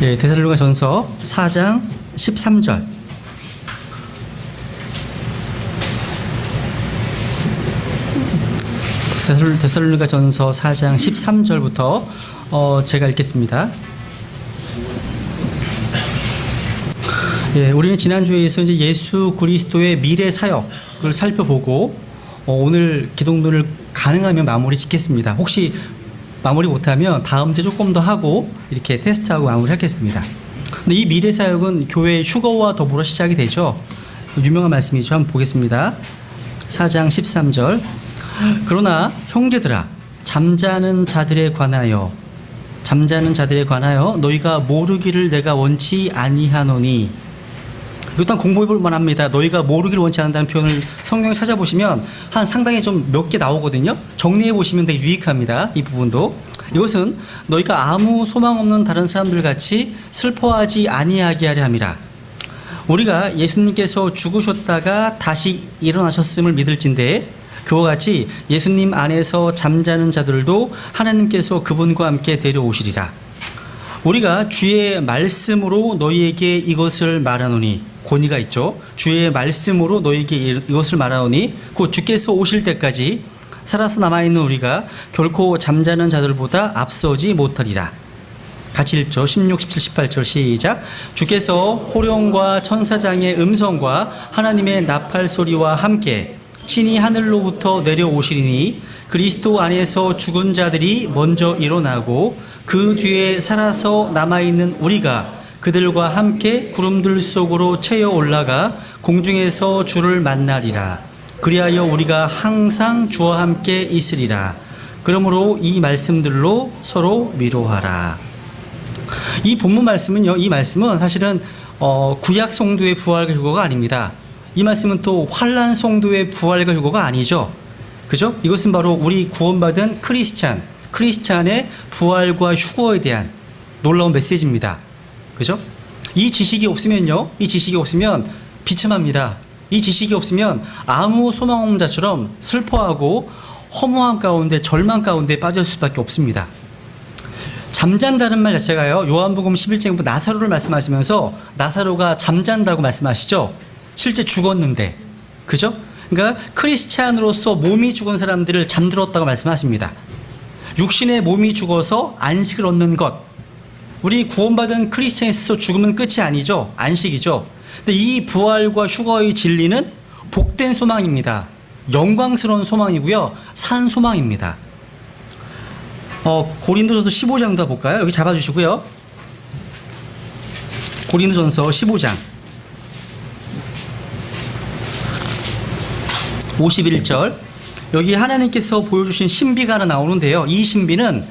예, 데살로니가전서 4장 13절. 데살로니가전서 4장 13절부터 제가 읽겠습니다. 예, 우리는 지난주에서 이제 예수 그리스도의 미래 사역을 살펴보고 오늘 기독론을 가능하면 마무리 짓겠습니다. 혹시 마무리 못하면 다음 주에 조금 더 하고 이렇게 테스트하고 마무리하겠습니다. 근데 이 미래 사역은 교회의 휴거와 더불어 시작이 되죠. 유명한 말씀이죠. 한번 보겠습니다. 4장 13절. 그러나 형제들아, 잠자는 자들에 관하여 너희가 모르기를 내가 원치 아니하노니. 일단 공부해 볼 만합니다. 너희가 모르기를 원치 않는다는 표현을 성경에 찾아보시면 한 상당히 좀 몇 개 나오거든요. 정리해 보시면 되게 유익합니다. 이 부분도. 이것은 너희가 아무 소망 없는 다른 사람들 같이 슬퍼하지 아니하게 하려 함이라. 우리가 예수님께서 죽으셨다가 다시 일어나셨음을 믿을진데 그와 같이 예수님 안에서 잠자는 자들도 하나님께서 그분과 함께 데려오시리라. 우리가 주의 말씀으로 너희에게 이것을 말하노니, 권위가 있죠. 주의 말씀으로 너희에게 이것을 말하노니 곧 주께서 오실 때까지 살아서 남아있는 우리가 결코 잠자는 자들보다 앞서지 못하리라. 같이 읽죠. 16, 17, 18절 시작. 주께서 호령과 천사장의 음성과 하나님의 나팔 소리와 함께 친히 하늘로부터 내려오시리니 그리스도 안에서 죽은 자들이 먼저 일어나고 그 뒤에 살아서 남아있는 우리가 그들과 함께 구름들 속으로 채어 올라가 공중에서 주를 만나리라. 그리하여 우리가 항상 주와 함께 있으리라. 그러므로 이 말씀들로 서로 위로하라. 이 본문 말씀은요, 이 말씀은 사실은 구약 성도의 부활과 휴거가 아닙니다. 이 말씀은 또 환난 성도의 부활과 휴거가 아니죠. 그죠? 이것은 바로 우리 구원받은 크리스찬의 부활과 휴거에 대한 놀라운 메시지입니다. 그죠? 이 지식이 없으면 비참합니다. 이 지식이 없으면 아무 소망 없는 자처럼 슬퍼하고 허무함 가운데 절망 가운데 빠질 수밖에 없습니다. 잠잔다는 말 자체가요, 요한복음 11장부터 나사로를 말씀하시면서 나사로가 잠잔다고 말씀하시죠. 실제 죽었는데, 그죠? 그러니까 크리스찬으로서 몸이 죽은 사람들을 잠들었다고 말씀하십니다. 육신의 몸이 죽어서 안식을 얻는 것. 우리 구원받은 크리스찬에 있어서 죽으면 끝이 아니죠. 안식이죠. 근데 이 부활과 휴거의 진리는 복된 소망입니다. 영광스러운 소망이고요. 산 소망입니다. 고린도전서 15장도 볼까요? 여기 잡아주시고요. 고린도전서 15장 51절. 여기 하나님께서 보여주신 신비가 하나 나오는데요. 이 신비는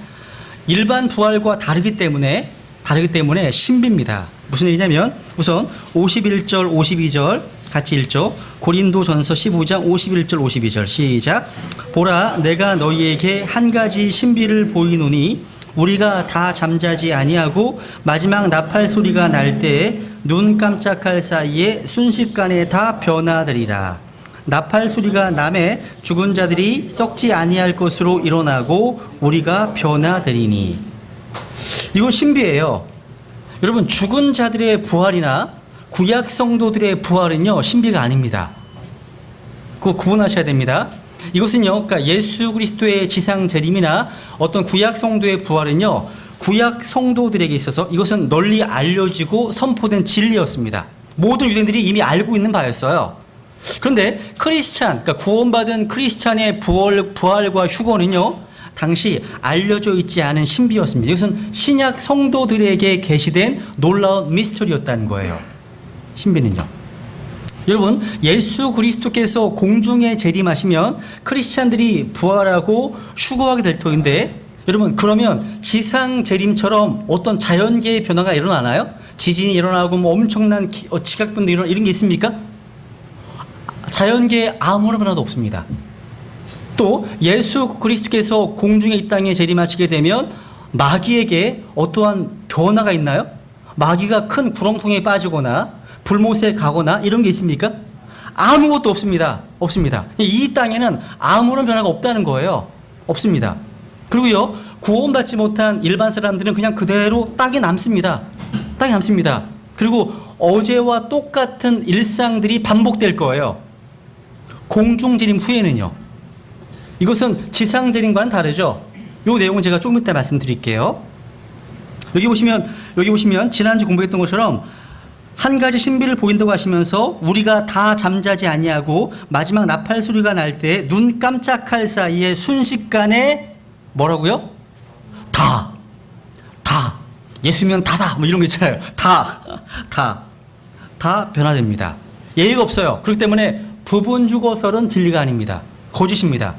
일반 부활과 다르기 때문에 신비입니다. 무슨 얘기냐면 우선 51절 52절 같이 읽죠. 고린도전서 15장 51절 52절 시작. 보라, 내가 너희에게 한 가지 신비를 보이노니 우리가 다 잠자지 아니하고 마지막 나팔 소리가 날 때에 눈 깜짝할 사이에 순식간에 다 변화되리라. 나팔 소리가 남에 죽은 자들이 썩지 아니할 것으로 일어나고 우리가 변화되리니. 이건 신비예요. 여러분, 죽은 자들의 부활이나 구약 성도들의 부활은요, 신비가 아닙니다. 그거 구분하셔야 됩니다. 이것은요, 그러니까 예수 그리스도의 지상 재림이나 어떤 구약 성도의 부활은요, 구약 성도들에게 있어서 이것은 널리 알려지고 선포된 진리였습니다. 모든 유대인들이 이미 알고 있는 바였어요. 그런데 그러니까 구원받은 크리스찬의 부활과 휴거는요, 당시 알려져 있지 않은 신비였습니다. 이것은 신약 성도들에게 계시된 놀라운 미스터리였다는 거예요. 신비는요. 여러분, 예수 그리스도께서 공중에 재림하시면 크리스찬들이 부활하고 휴거하게 될 터인데, 여러분, 그러면 지상 재림처럼 어떤 자연계의 변화가 일어나나요? 지진이 일어나고 뭐 엄청난 지각변도 일어나고 이런 게 있습니까? 자연계에 아무런 변화도 없습니다. 또 예수 그리스도께서 공중에 이 땅에 재림하시게 되면 마귀에게 어떠한 변화가 있나요? 마귀가 큰 구렁텅이에 빠지거나 불못에 가거나 이런 게 있습니까? 아무것도 없습니다. 이 땅에는 아무런 변화가 없다는 거예요. 없습니다. 그리고요, 구원받지 못한 일반 사람들은 그냥 그대로 땅에 남습니다. 땅에 남습니다. 그리고 어제와 똑같은 일상들이 반복될 거예요. 공중재림 후에는요. 이것은 지상재림과는 다르죠. 이 내용은 제가 조금 이따 말씀드릴게요. 여기 보시면 지난주 공부했던 것처럼 한 가지 신비를 보인다고 하시면서 우리가 다 잠자지 아니하고 마지막 나팔 소리가 날 때 눈 깜짝할 사이에 순식간에 뭐라고요? 다 예수면 다다 뭐 이런 거 있잖아요. 다 변화됩니다. 예의가 없어요. 그렇기 때문에 부분 죽어설은 진리가 아닙니다. 거짓입니다.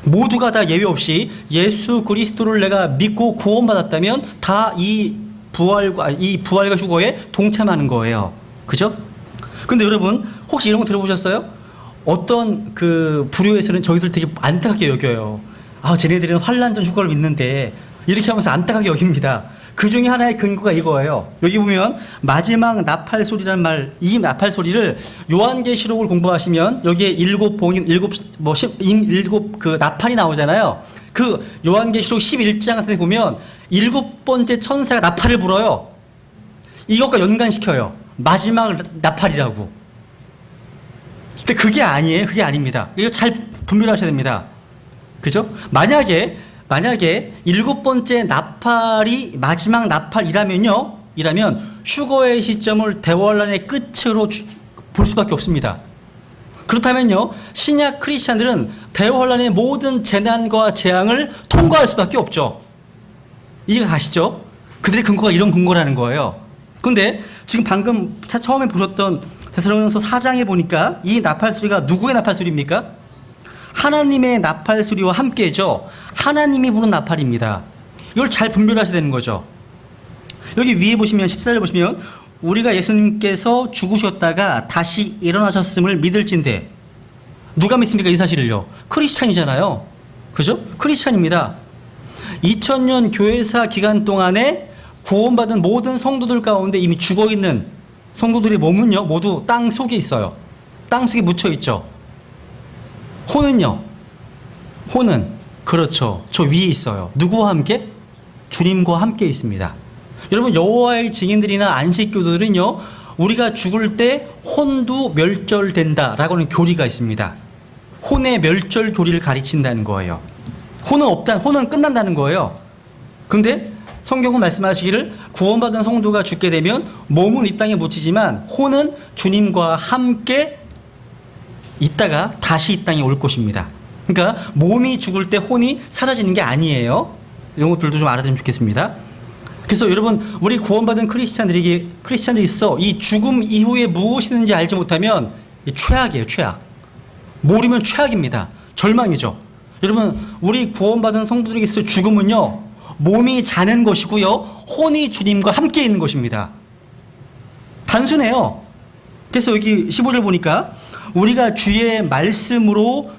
모두가 다 예외 없이 예수 그리스도를 내가 믿고 구원받았다면 다 이 부활과 휴거에 동참하는 거예요. 그죠? 근데 여러분 혹시 이런 거 들어보셨어요? 어떤 그 부류에서는 저희들 되게 안타깝게 여겨요. 쟤네들은 환란전 휴거를 믿는데 이렇게 하면서 안타깝게 여깁니다. 그 중에 하나의 근거가 이거예요. 여기 보면 마지막 나팔 소리란 말, 이 나팔 소리를 요한계시록을 공부하시면 여기에 일곱 그 나팔이 나오잖아요. 그 요한계시록 11장 같은 데 보면 7번째 천사가 나팔을 불어요. 이것과 연관시켜요. 마지막 나팔이라고. 근데 그게 아니에요. 그게 아닙니다. 이거 잘 분별하셔야 됩니다. 그죠? 만약에 7번째 나팔이 마지막 나팔이라면 휴거의 시점을 대환란의 끝으로 볼 수밖에 없습니다. 그렇다면요, 신약 크리스찬들은 대환란의 모든 재난과 재앙을 통과할 수밖에 없죠. 이해가 가시죠? 그들의 근거가 이런 근거라는 거예요. 근데 지금 방금 처음에 보셨던 데살로니가서 4장에 보니까 이 나팔 소리가 누구의 나팔 소리입니까? 하나님의 나팔 소리와 함께죠. 하나님이 부는 나팔입니다. 이걸 잘 분별하셔야 되는 거죠. 여기 위에 보시면 14절 보시면 우리가 예수님께서 죽으셨다가 다시 일어나셨음을 믿을진데 누가 믿습니까? 이 사실을요. 크리스찬이잖아요. 그죠? 크리스찬입니다. 2000년 교회사 기간 동안에 구원받은 모든 성도들 가운데 이미 죽어있는 성도들의 몸은요 모두 땅 속에 있어요. 땅 속에 묻혀 있죠. 혼은요? 혼은 그렇죠. 저 위에 있어요. 누구와 함께? 주님과 함께 있습니다. 여러분 여호와의 증인들이나 안식교도들은요 우리가 죽을 때 혼도 멸절된다라고 하는 교리가 있습니다. 혼의 멸절 교리를 가르친다는 거예요. 혼은 끝난다는 거예요. 근데 성경은 말씀하시기를 구원받은 성도가 죽게 되면 몸은 이 땅에 묻히지만 혼은 주님과 함께 있다가 다시 이 땅에 올 것입니다. 그러니까 몸이 죽을 때 혼이 사라지는 게 아니에요. 이런 것들도 좀 알아두면 좋겠습니다. 그래서 여러분 우리 구원받은 크리스찬들이 있어 이 죽음 이후에 무엇이든지 알지 못하면 최악이에요. 최악. 모르면 최악입니다. 절망이죠. 여러분 우리 구원받은 성도들에게 있어 죽음은요 몸이 자는 것이고요 혼이 주님과 함께 있는 것입니다. 단순해요. 그래서 여기 15절 보니까 우리가 주의 말씀으로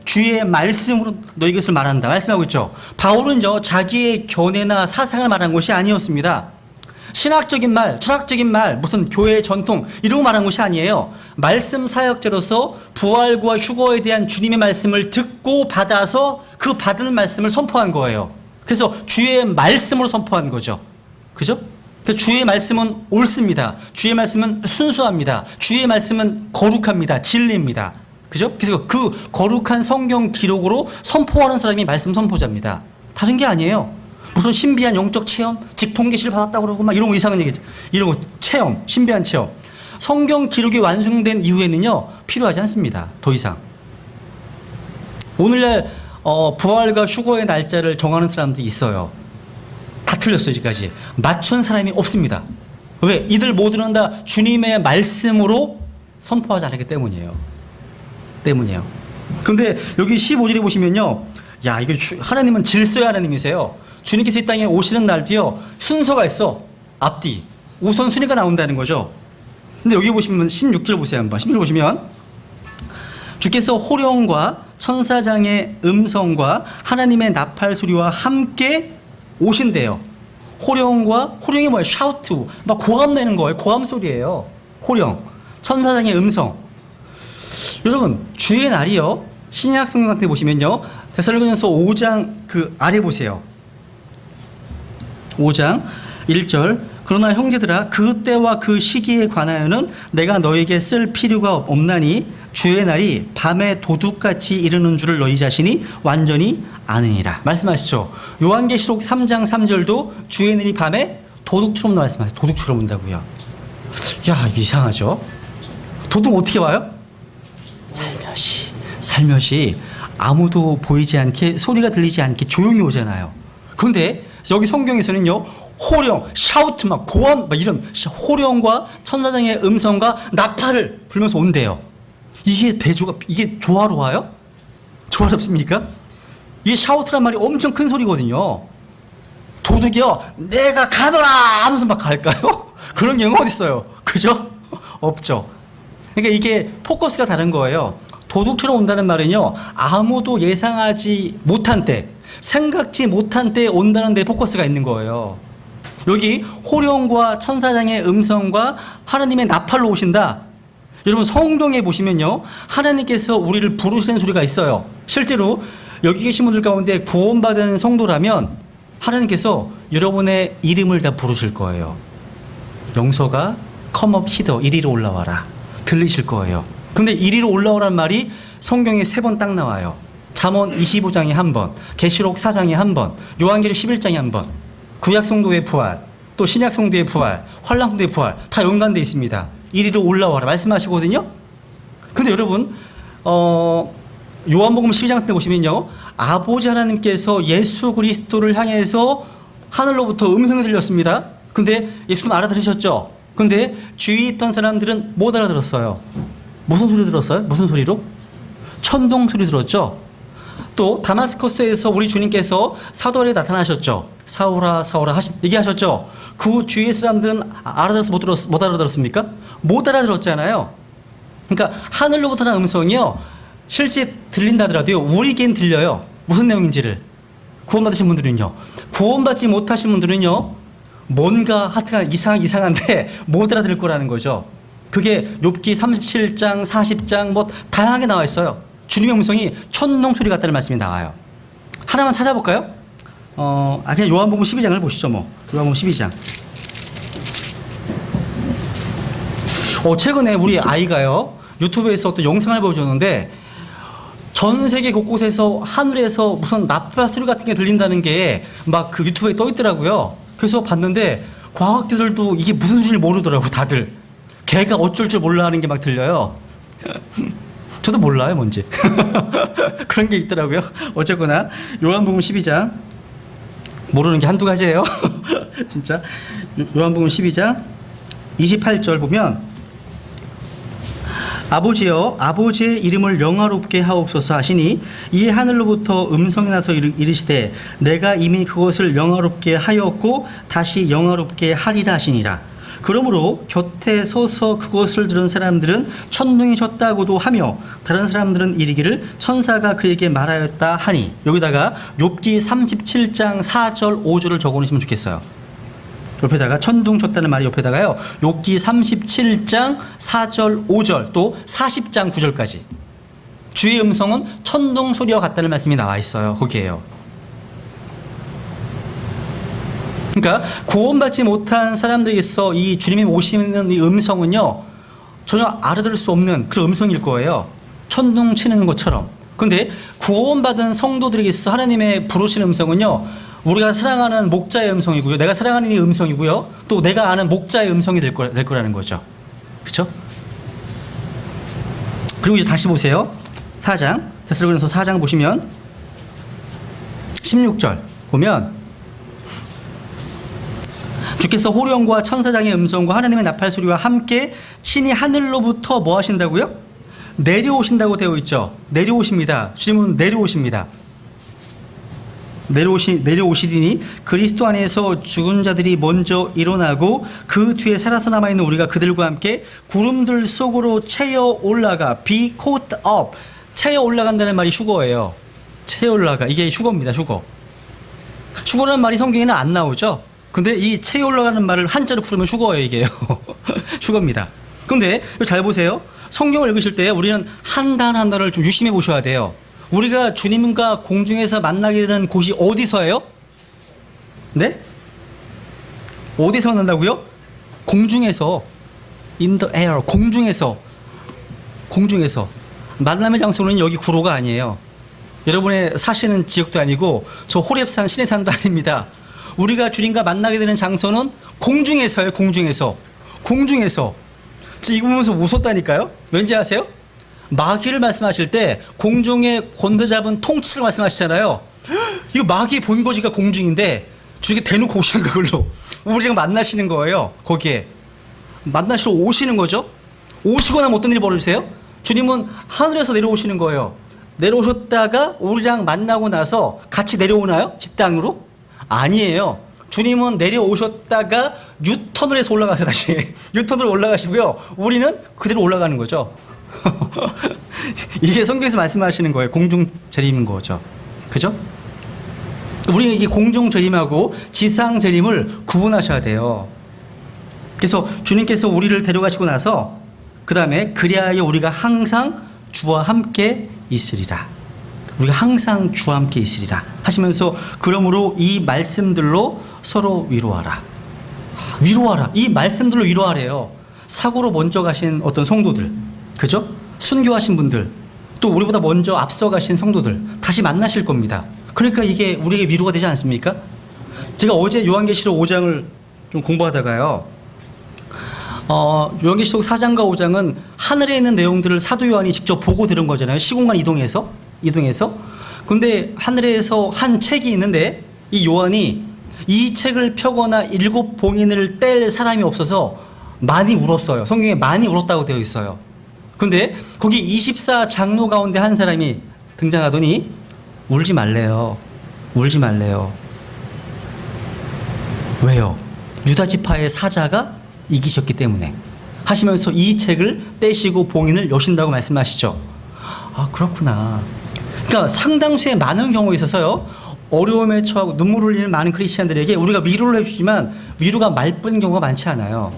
너희 것을 말한다 말씀하고 있죠. 바울은요 자기의 견해나 사상을 말한 것이 아니었습니다. 신학적인 말, 철학적인 말, 무슨 교회 전통 이런 거 말한 것이 아니에요. 말씀 사역자로서 부활과 휴거에 대한 주님의 말씀을 듣고 받아서 그 받은 말씀을 선포한 거예요. 그래서 주의 말씀으로 선포한 거죠. 그죠? 주의 말씀은 옳습니다. 주의 말씀은 순수합니다. 주의 말씀은 거룩합니다. 진리입니다. 그죠? 그래서 그 거룩한 성경 기록으로 선포하는 사람이 말씀 선포자입니다. 다른 게 아니에요. 무슨 신비한 영적 체험, 직통계시를 받았다고 그러고 막 이런 거 이상한 얘기, 이런 거 체험, 신비한 체험. 성경 기록이 완성된 이후에는요 필요하지 않습니다. 더 이상. 오늘날 부활과 휴거의 날짜를 정하는 사람들이 있어요. 다 틀렸어요. 지금까지 맞춘 사람이 없습니다. 왜? 이들 모두는 다 주님의 말씀으로 선포하지 않았기 때문이에요. 근데 여기 15절에 보시면요, 야 이게 하나님은 질서의 하나님이세요. 주님께서 이 땅에 오시는 날도요 순서가 있어. 앞뒤 우선순위가 나온다는 거죠. 근데 여기 보시면 16절 보세요. 한번 16절 보시면 주께서 호령과 천사장의 음성과 하나님의 나팔 소리와 함께 오신대요. 호령이 뭐예요? 샤우트, 막 고함 내는 거예요. 고함 소리예요. 호령, 천사장의 음성. 여러분 주의 날이요 신약 성경 같은 데 보시면요 데살로니가서 5장 그 아래 보세요. 5장 1절 그러나 형제들아 그 때와 그 시기에 관하여는 내가 너에게 쓸 필요가 없나니 주의 날이 밤에 도둑같이 이르는 줄을 너희 자신이 완전히 아느니라. 말씀하시죠. 요한계시록 3장 3절도 주의 날이 밤에 도둑처럼 말씀하세요. 도둑처럼 온다고요. 야, 이상하죠? 도둑 어떻게 와요? 살며시 아무도 보이지 않게 소리가 들리지 않게 조용히 오잖아요. 그런데 여기 성경에서는요, 호령, 샤우트 막 고함 막 이런 호령과 천사장의 음성과 나팔을 불면서 온대요. 이게 이게 조화로워요? 조화롭습니까? 이게 샤우트란 말이 엄청 큰 소리거든요. 도둑이요, 내가 가노라 하면서 막 갈까요? 그런 경우 어디 있어요? 그죠? 없죠. 그러니까 이게 포커스가 다른 거예요. 도둑처럼 온다는 말은요, 아무도 예상하지 못한 때, 생각지 못한 때에 온다는 데 포커스가 있는 거예요. 여기 호령과 천사장의 음성과 하나님의 나팔로 오신다. 여러분 성경에 보시면요, 하나님께서 우리를 부르시는 소리가 있어요. 실제로 여기 계신 분들 가운데 구원받은 성도라면 하나님께서 여러분의 이름을 다 부르실 거예요. 영서가 come up hither, 이리로 올라와라. 들리실 거예요. 근데 이리로 올라오란 말이 성경에 3번 딱 나와요. 잠언 25장에 한 번, 계시록 4장에 한 번, 요한계시록 11장에 한 번. 구약 성도의 부활, 또 신약 성도의 부활, 환란 성도의 부활 다 연관되어 있습니다. 이리로 올라와라 말씀하시거든요. 근데 여러분 요한복음 12장 때 보시면요, 아버지 하나님께서 예수 그리스도를 향해서 하늘로부터 음성이 들렸습니다. 근데 예수님 알아들으셨죠? 근데 주위에 있던 사람들은 못 알아들었어요. 무슨 소리 들었어요? 무슨 소리로? 천둥 소리 들었죠? 또 다마스커스에서 우리 주님께서 사도에게 나타나셨죠. 사울아 사울아 얘기하셨죠. 그 주위의 사람들은 알아들어서 못 알아들었습니까? 못 알아들었잖아요. 그러니까 하늘로부터 나는 음성이요, 실제 들린다더라도요, 우리에겐 들려요. 무슨 내용인지를. 구원받으신 분들은요. 구원받지 못하신 분들은요, 뭔가 하여튼 이상한데 못 알아들을 거라는 거죠. 그게 욥기 37장 40장 뭐 다양하게 나와 있어요. 주님의 음성이 천둥 소리 같다는 말씀이 나와요. 하나만 찾아볼까요? 그냥 요한복음 12장을 보시죠. 요한복음 12장. 최근에 우리 아이가요, 유튜브에서 어떤 영상을 보여줬는데, 전 세계 곳곳에서 하늘에서 무슨 나팔 소리 같은 게 들린다는 게 막 그 유튜브에 떠 있더라고요. 그래서 봤는데 과학자들도 이게 무슨 소리를 모르더라고. 다들 걔가 어쩔 줄 몰라 하는 게 막 들려요. 저도 몰라요 뭔지. 그런 게 있더라고요. 어쨌거나 요한복음 12장 모르는 게 한두 가지예요. 진짜. 요한복음 12장 28절 보면, 아버지여 아버지의 이름을 영화롭게 하옵소서 하시니 이에 하늘로부터 음성이 나서 이르시되 내가 이미 그것을 영화롭게 하였고 다시 영화롭게 하리라 하시니라. 그러므로 곁에 서서 그것을 들은 사람들은 천둥이 쳤다고도 하며 다른 사람들은 이르기를 천사가 그에게 말하였다 하니, 여기다가 욥기 37장 4절 5절을 적어놓으시면 좋겠어요. 옆에다가 천둥 쳤다는 말이 옆에다가요, 욥기 37장 4절 5절 또 40장 9절까지 주의 음성은 천둥 소리와 같다는 말씀이 나와 있어요. 거기에요. 그러니까 구원받지 못한 사람들에게서 이 주님이 오시는 이 음성은요, 전혀 알아들을 수 없는 그런 음성일 거예요. 천둥 치는 것처럼. 그런데 구원받은 성도들에게서 하나님의 부르시는 음성은요, 우리가 사랑하는 목자의 음성이고요, 내가 사랑하는 이 음성이고요, 또 내가 아는 목자의 음성이 될 거라는 거죠. 그렇죠? 그리고 이제 다시 보세요. 4장, 데살로니가서 4장 보시면 16절 보면, 주께서 호령과 천사장의 음성과 하나님의 나팔 소리와 함께 친히 하늘로부터 뭐 하신다고요? 내려오신다고 되어 있죠. 내려오십니다. 주님은 내려오십니다. 내려오시리니 그리스도 안에서 죽은 자들이 먼저 일어나고 그 뒤에 살아서 남아있는 우리가 그들과 함께 구름들 속으로 채어 올라가, be caught up. 채어 올라간다는 말이 휴거예요. 채어 올라가, 이게 휴거입니다. 휴거라는 말이 성경에는 안 나오죠. 근데 이 채어 올라가는 말을 한자로 풀으면 휴거예요. 이게요. 휴거입니다. 근데 잘 보세요. 성경을 읽으실 때 우리는 한 단 한 단을 좀 유심히 보셔야 돼요. 우리가 주님과 공중에서 만나게 되는 곳이 어디서예요? 네? 어디서 만난다고요? 공중에서. in the air. 공중에서. 만남의 장소는 여기 구로가 아니에요. 여러분의 사시는 지역도 아니고 저 호렙산 시내산도 아닙니다. 우리가 주님과 만나게 되는 장소는 공중에서요. 공중에서. 저 이거 보면서 웃었다니까요. 왠지 아세요? 마귀를 말씀하실 때 공중에 권도 잡은 통치를 말씀하시잖아요. 이거 마귀의 본거지가 공중인데 주님께 대놓고 오시는 걸로 우리랑 만나시는 거예요. 거기에 만나시러 오시는 거죠. 오시고 나면 어떤 일이 벌어지세요? 주님은 하늘에서 내려오시는 거예요. 내려오셨다가 우리랑 만나고 나서 같이 내려오나요? 뒷땅으로? 아니에요. 주님은 내려오셨다가 유턴을 해서 올라가서 다시 유턴으로 올라가시고요. 우리는 그대로 올라가는 거죠. 이게 성경에서 말씀하시는 거예요. 공중 재림인 거죠. 그죠? 우리가 이게 공중 재림하고 지상 재림을 구분하셔야 돼요. 그래서 주님께서 우리를 데려가시고 나서 그 다음에 그리하여 우리가 항상 주와 함께 있으리라. 우리가 항상 주와 함께 있으리라 하시면서 그러므로 이 말씀들로 서로 위로하라. 이 말씀들로 위로하래요. 사고로 먼저 가신 어떤 성도들, 그죠? 순교하신 분들, 또 우리보다 먼저 앞서 가신 성도들 다시 만나실 겁니다. 그러니까 이게 우리에게 위로가 되지 않습니까? 제가 어제 요한계시록 5장을 좀 공부하다가요. 요한계시록 4장과 5장은 하늘에 있는 내용들을 사도 요한이 직접 보고 들은 거잖아요. 시공간 이동해서. 근데 하늘에서 한 책이 있는데 이 요한이 이 책을 펴거나 7 봉인을 뗄 사람이 없어서 많이 울었어요. 성경에 많이 울었다고 되어 있어요. 근데 거기 24 장로 가운데 한 사람이 등장하더니 울지 말래요. 왜요? 유다 지파의 사자가 이기셨기 때문에 하시면서 이 책을 떼시고 봉인을 여신다고 말씀하시죠. 아, 그렇구나. 그러니까 상당수의 많은 경우에 있어서요, 어려움에 처하고 눈물을 흘리는 많은 크리스찬들에게 우리가 위로를 해주지만 위로가 말뿐인 경우가 많지 않아요.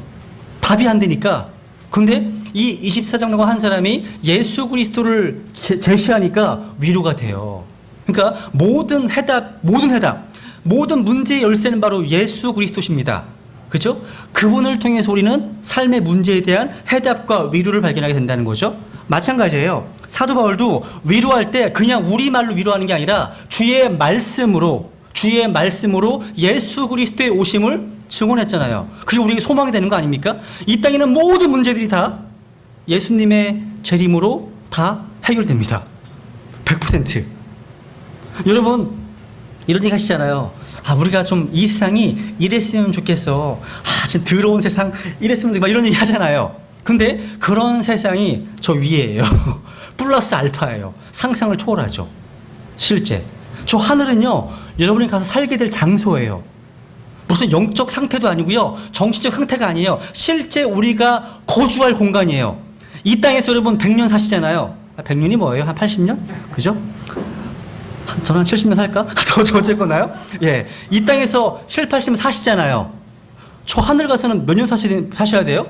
답이 안 되니까. 근데 이 24장로가 한 사람이 예수 그리스도를 제시하니까 위로가 돼요. 그러니까 모든 문제의 열쇠는 바로 예수 그리스도십니다. 그죠? 그분을 통해서 우리는 삶의 문제에 대한 해답과 위로를 발견하게 된다는 거죠. 마찬가지예요. 사도 바울도 위로할 때 그냥 우리말로 위로하는 게 아니라 주의 말씀으로 예수 그리스도의 오심을 증언했잖아요. 그게 우리에게 소망이 되는 거 아닙니까? 이 땅에 있는 모든 문제들이 다 예수님의 재림으로 다 해결됩니다. 100%. 여러분, 이런 얘기 하시잖아요. 우리가 좀 이 세상이 이랬으면 좋겠어. 진짜 더러운 세상 이랬으면 좋겠어. 막 이런 얘기 하잖아요. 근데 그런 세상이 저 위에예요. 플러스 알파예요. 상상을 초월하죠. 실제. 저 하늘은요, 여러분이 가서 살게 될 장소예요. 무슨 영적 상태도 아니고요. 정치적 상태가 아니에요. 실제 우리가 거주할 공간이에요. 이 땅에서 여러분 100년 사시잖아요. 100년이 뭐예요? 한 80년? 그죠? 저는 한 70년 살까? 더 어쨌거나요? 예. 이 땅에서 7, 80년 사시잖아요. 저 하늘 가서는 몇 년 사셔야 돼요?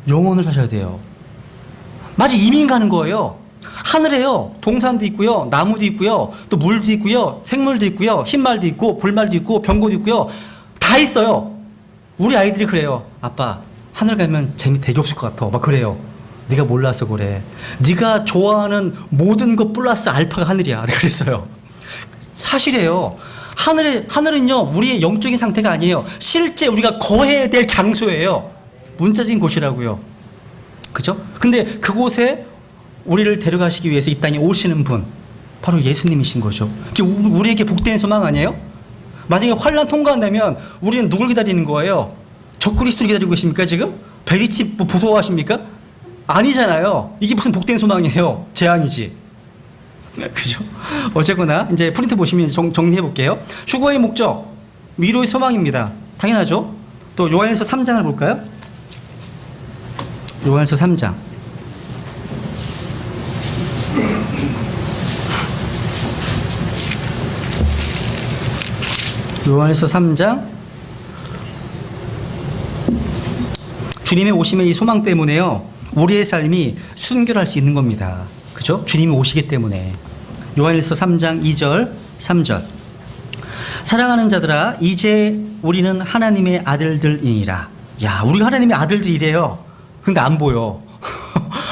영원을 사셔야 돼요. 마치 이민 가는 거예요. 하늘에요. 동산도 있고요. 나무도 있고요. 또 물도 있고요. 생물도 있고요. 흰말도 있고 불말도 있고 병고도 있고요. 다 있어요. 우리 아이들이 그래요. 아빠, 하늘 가면 재미 되게 없을 것 같아. 막 그래요. 네가 몰라서 그래. 네가 좋아하는 모든 것 플러스 알파가 하늘이야. 내가 그랬어요. 사실이에요. 하늘은요, 우리의 영적인 상태가 아니에요. 실제 우리가 거해야 될 장소예요. 문자적인 곳이라고요. 그죠? 근데 그곳에 우리를 데려가시기 위해서 이 땅에 오시는 분, 바로 예수님이신 거죠. 그게 우리에게 복된 소망 아니에요? 만약에 환란 통과한다면 우리는 누굴 기다리는 거예요? 적그리스도를 기다리고 계십니까 지금? 베리티 부서워하십니까? 아니잖아요. 이게 무슨 복된 소망이에요? 재앙이지. 그죠? 어쨌거나 이제 프린트 보시면 정리해 볼게요. 휴거의 목적, 위로의 소망입니다. 당연하죠. 또 요한일서 3장을 볼까요? 요한일서 3장. 요한일서 3장. 주님의 오심의 이 소망 때문에요, 우리의 삶이 순결할 수 있는 겁니다. 그죠? 주님이 오시기 때문에. 요한일서 3장 2절 3절. 사랑하는 자들아 이제 우리는 하나님의 아들들이니라. 야, 우리가 하나님의 아들들이래요. 근데 안 보여.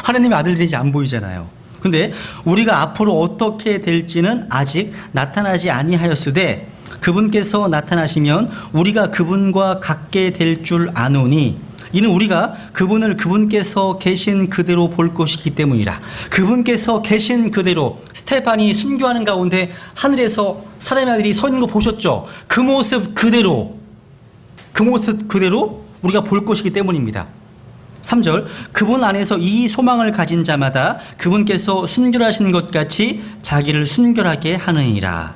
하나님의 아들들인지 안 보이잖아요. 근데 우리가 앞으로 어떻게 될지는 아직 나타나지 아니하였으되 그분께서 나타나시면 우리가 그분과 같게 될 줄 아노니 이는 우리가 그분을 그분께서 계신 그대로 볼 것이기 때문이라. 그분께서 계신 그대로 스테반이 순교하는 가운데 하늘에서 사람의 아들이 서 있는 거 보셨죠? 그 모습 그대로 우리가 볼 것이기 때문입니다. 3절 그분 안에서 이 소망을 가진 자마다 그분께서 순결하신 것 같이 자기를 순결하게 하느니라.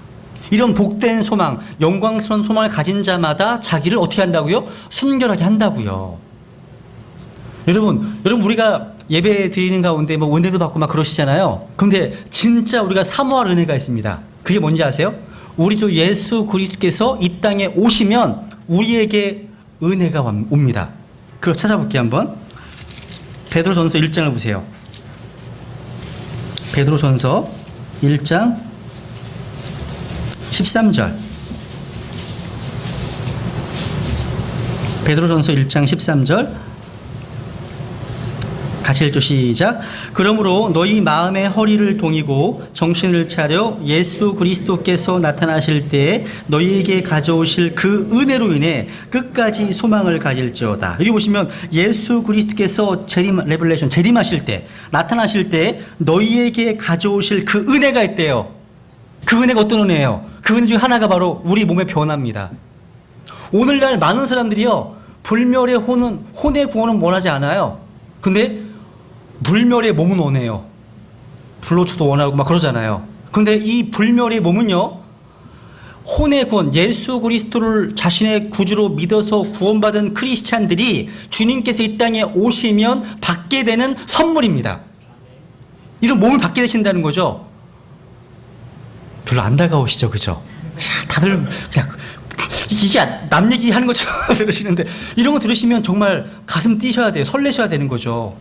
이런 복된 소망, 영광스러운 소망을 가진 자마다 자기를 어떻게 한다고요? 순결하게 한다고요. 여러분 우리가 예배 드리는 가운데 뭐 은혜도 받고 막 그러시잖아요. 근데 진짜 우리가 사모할 은혜가 있습니다. 그게 뭔지 아세요? 우리 주 예수 그리스도께서 이 땅에 오시면 우리에게 은혜가 옵니다. 그걸 찾아볼게요. 한번 베드로전서 1장을 보세요. 베드로전서 1장 13절. 베드로전서 1장 13절 같이 읽죠. 시작. 그러므로 너희 마음의 허리를 동이고 정신을 차려 예수 그리스도께서 나타나실 때에 너희에게 가져오실 그 은혜로 인해 끝까지 소망을 가질지어다. 여기 보시면 예수 그리스도께서 재림하실 때 나타나실 때 너희에게 가져오실 그 은혜가 있대요. 그 은혜가 어떤 은혜예요? 그 은혜 중 하나가 바로 우리 몸의 변화입니다. 오늘날 많은 사람들이요 불멸의 혼의 구원은 원하지 않아요. 근데 불멸의 몸은 원해요. 불로초도 원하고 막 그러잖아요. 근데 이 불멸의 몸은요 혼의 구원, 예수 그리스도를 자신의 구주로 믿어서 구원받은 크리스찬들이 주님께서 이 땅에 오시면 받게 되는 선물입니다. 이런 몸을 받게 되신다는 거죠. 별로 안 다가오시죠, 그죠? 다들 그냥 이게 남 얘기하는 것처럼 들으시는데 이런 거 들으시면 정말 가슴 뛰셔야 돼요. 설레셔야 되는 거죠.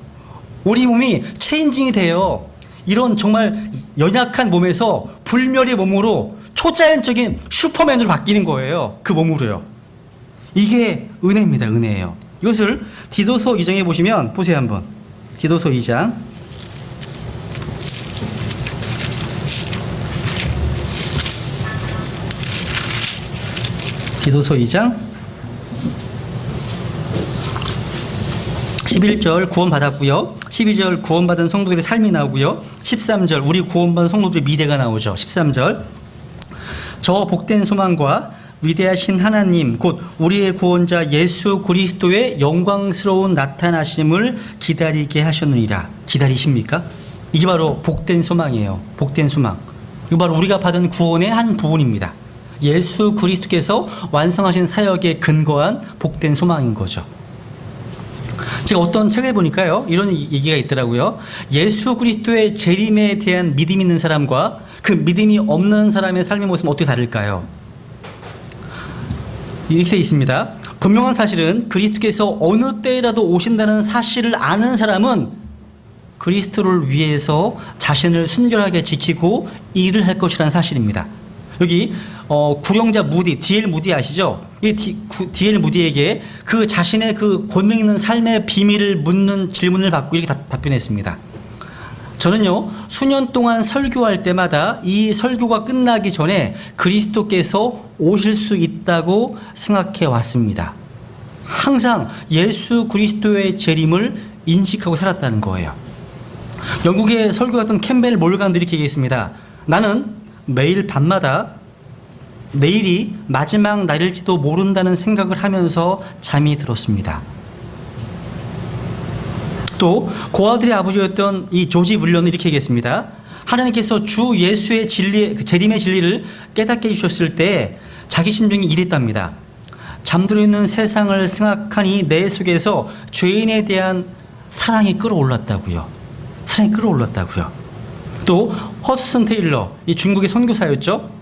우리 몸이 체인징이 돼요. 이런 정말 연약한 몸에서 불멸의 몸으로 초자연적인 슈퍼맨으로 바뀌는 거예요. 그 몸으로요. 이게 은혜입니다. 은혜예요. 이것을 디도서 2장에 보시면 보세요. 한번 디도서 2장 디도서 2장 11절 구원받았고요. 12절 구원받은 성도들의 삶이 나오고요. 13절 우리 구원받은 성도들의 미래가 나오죠. 13절 저 복된 소망과 위대하신 하나님 곧 우리의 구원자 예수 그리스도의 영광스러운 나타나심을 기다리게 하셨느니라. 기다리십니까? 이게 바로 복된 소망이에요. 복된 소망. 이거 바로 우리가 받은 구원의 한 부분입니다. 예수 그리스도께서 완성하신 사역에 근거한 복된 소망인 거죠. 제가 어떤 책을 보니까요 이런 얘기가 있더라고요. 예수 그리스도의 재림에 대한 믿음이 있는 사람과 그 믿음이 없는 사람의 삶의 모습은 어떻게 다를까요? 이렇게 되어 있습니다. 분명한 사실은 그리스도께서 어느 때라도 오신다는 사실을 아는 사람은 그리스도를 위해서 자신을 순결하게 지키고 일을 할 것이라는 사실입니다. 여기 구령자 무디, D.L. 무디 아시죠? 이 D.L. 무디에게 그 자신의 그 권능 있는 삶의 비밀을 묻는 질문을 받고 이렇게 답변했습니다. 저는요 수년 동안 설교할 때마다 이 설교가 끝나기 전에 그리스도께서 오실 수 있다고 생각해 왔습니다. 항상 예수 그리스도의 재림을 인식하고 살았다는 거예요. 영국에 설교했던 캠벨 몰간들이 이렇게 얘기했습니다. 나는 매일 밤마다 내일이 마지막 날일지도 모른다는 생각을 하면서 잠이 들었습니다. 또 고아들의 아버지였던 이 조지 물런은 이렇게 얘기했습니다. 하나님께서 주 예수의 재림의 진리를 깨닫게 해주셨을 때 자기 심정이 이랬답니다. 잠들어 있는 세상을 생각하니 내 속에서 죄인에 대한 사랑이 끌어올랐다고요. 사랑이 끌어올랐다고요. 또 허드슨 테일러, 이 중국의 선교사였죠.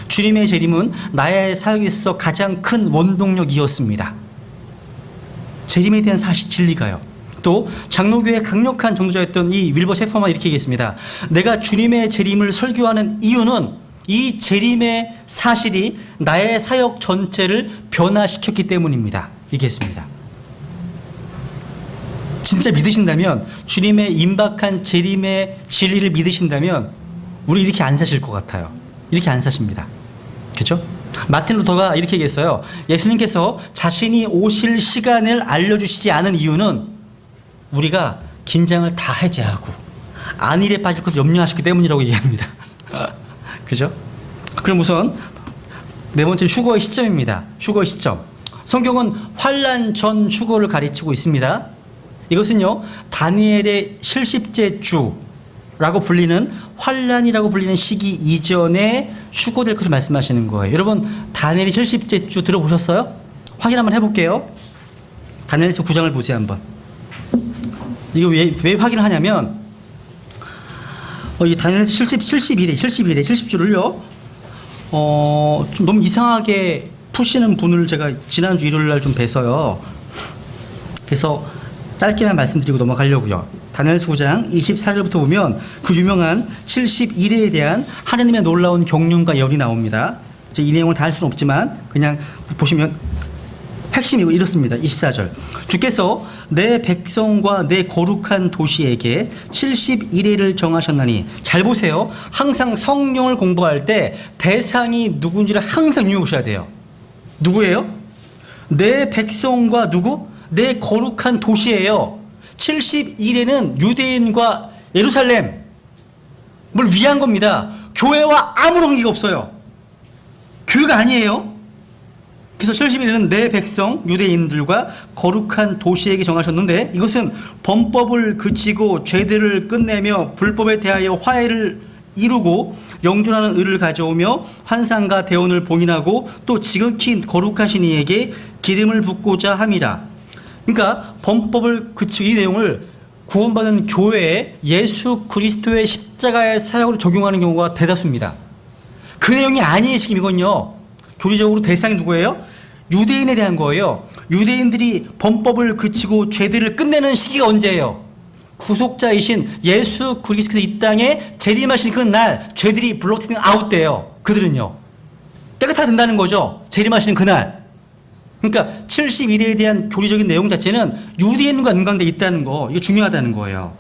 주님의 재림은 나의 사역에 있어 가장 큰 원동력이었습니다. 재림에 대한 사실 진리가요. 또 장로교의 강력한 전도자였던 이 윌버 셰퍼만 이렇게 얘기했습니다. 내가 주님의 재림을 설교하는 이유는 이 재림의 사실이 나의 사역 전체를 변화시켰기 때문입니다. 얘기했습니다. 진짜 믿으신다면, 주님의 임박한 재림의 진리를 믿으신다면 우리 이렇게 안 사실 것 같아요. 이렇게 안 사십니다. 그렇죠? 마틴 루터가 이렇게 얘기했어요. 예수님께서 자신이 오실 시간을 알려주시지 않은 이유는 우리가 긴장을 다 해제하고 안일에 빠질 것을 염려하셨기 때문이라고 얘기합니다. 그죠? 그럼 우선 네 번째 휴거의 시점입니다. 휴거의 시점. 성경은 환난 전 휴거를 가르치고 있습니다. 이것은요, 다니엘의 실십제 주라고 불리는 환난이라고 불리는 시기 이전에 휴거될 것을 말씀하시는 거예요. 여러분, 다니엘의 실십제 주 들어보셨어요? 확인 한번 해볼게요. 다니엘서 9장을 보세요, 한번. 이거 왜 확인을 하냐면, 이 다니엘서 70주를요, 좀 너무 이상하게 푸시는 분을 제가 지난주 일요일날 좀 뵈서요. 그래서 짧게만 말씀드리고 넘어가려고요. 다니엘서 9장 24절부터 보면 그 유명한 71회에 대한 하느님의 놀라운 경륜과 열이 나옵니다. 이 내용을 다 할 수는 없지만 그냥 보시면 핵심이 이렇습니다. 24절. 주께서 내 백성과 내 거룩한 도시에게 71회를 정하셨나니, 잘 보세요. 항상 성경을 공부할 때 대상이 누군지를 항상 유념하셔야 돼요. 누구예요? 내 백성과 누구? 내 거룩한 도시예요. 71회는 유대인과 예루살렘을 위한 겁니다. 교회와 아무런 관계가 없어요. 교회가 아니에요. 그래서 71회는 내 백성 유대인들과 거룩한 도시에게 정하셨는데, 이것은 범법을 그치고 죄들을 끝내며 불법에 대하여 화해를 이루고 영존하는 의를 가져오며 환상과 대언을 봉인하고 또 지극히 거룩하신 이에게 기름을 붓고자 함이라. 그러니까 범법을 그치고, 이 내용을 구원받은 교회에 예수 그리스도의 십자가의 사역으로 적용하는 경우가 대다수입니다. 그 내용이 아니에요. 지금 이건요, 교리적으로 대상이 누구예요? 유대인에 대한 거예요. 유대인들이 범법을 그치고 죄들을 끝내는 시기가 언제예요? 구속자이신 예수 그리스도께서 이 땅에 재림하신 그 날, 죄들이 블록팅 아웃돼요. 그들은요, 깨끗하게 된다는 거죠. 재림하시는 그날. 그러니까 71회에 대한 교리적인 내용 자체는 유대인과 연관돼 있다는 거, 이게 중요하다는 거예요.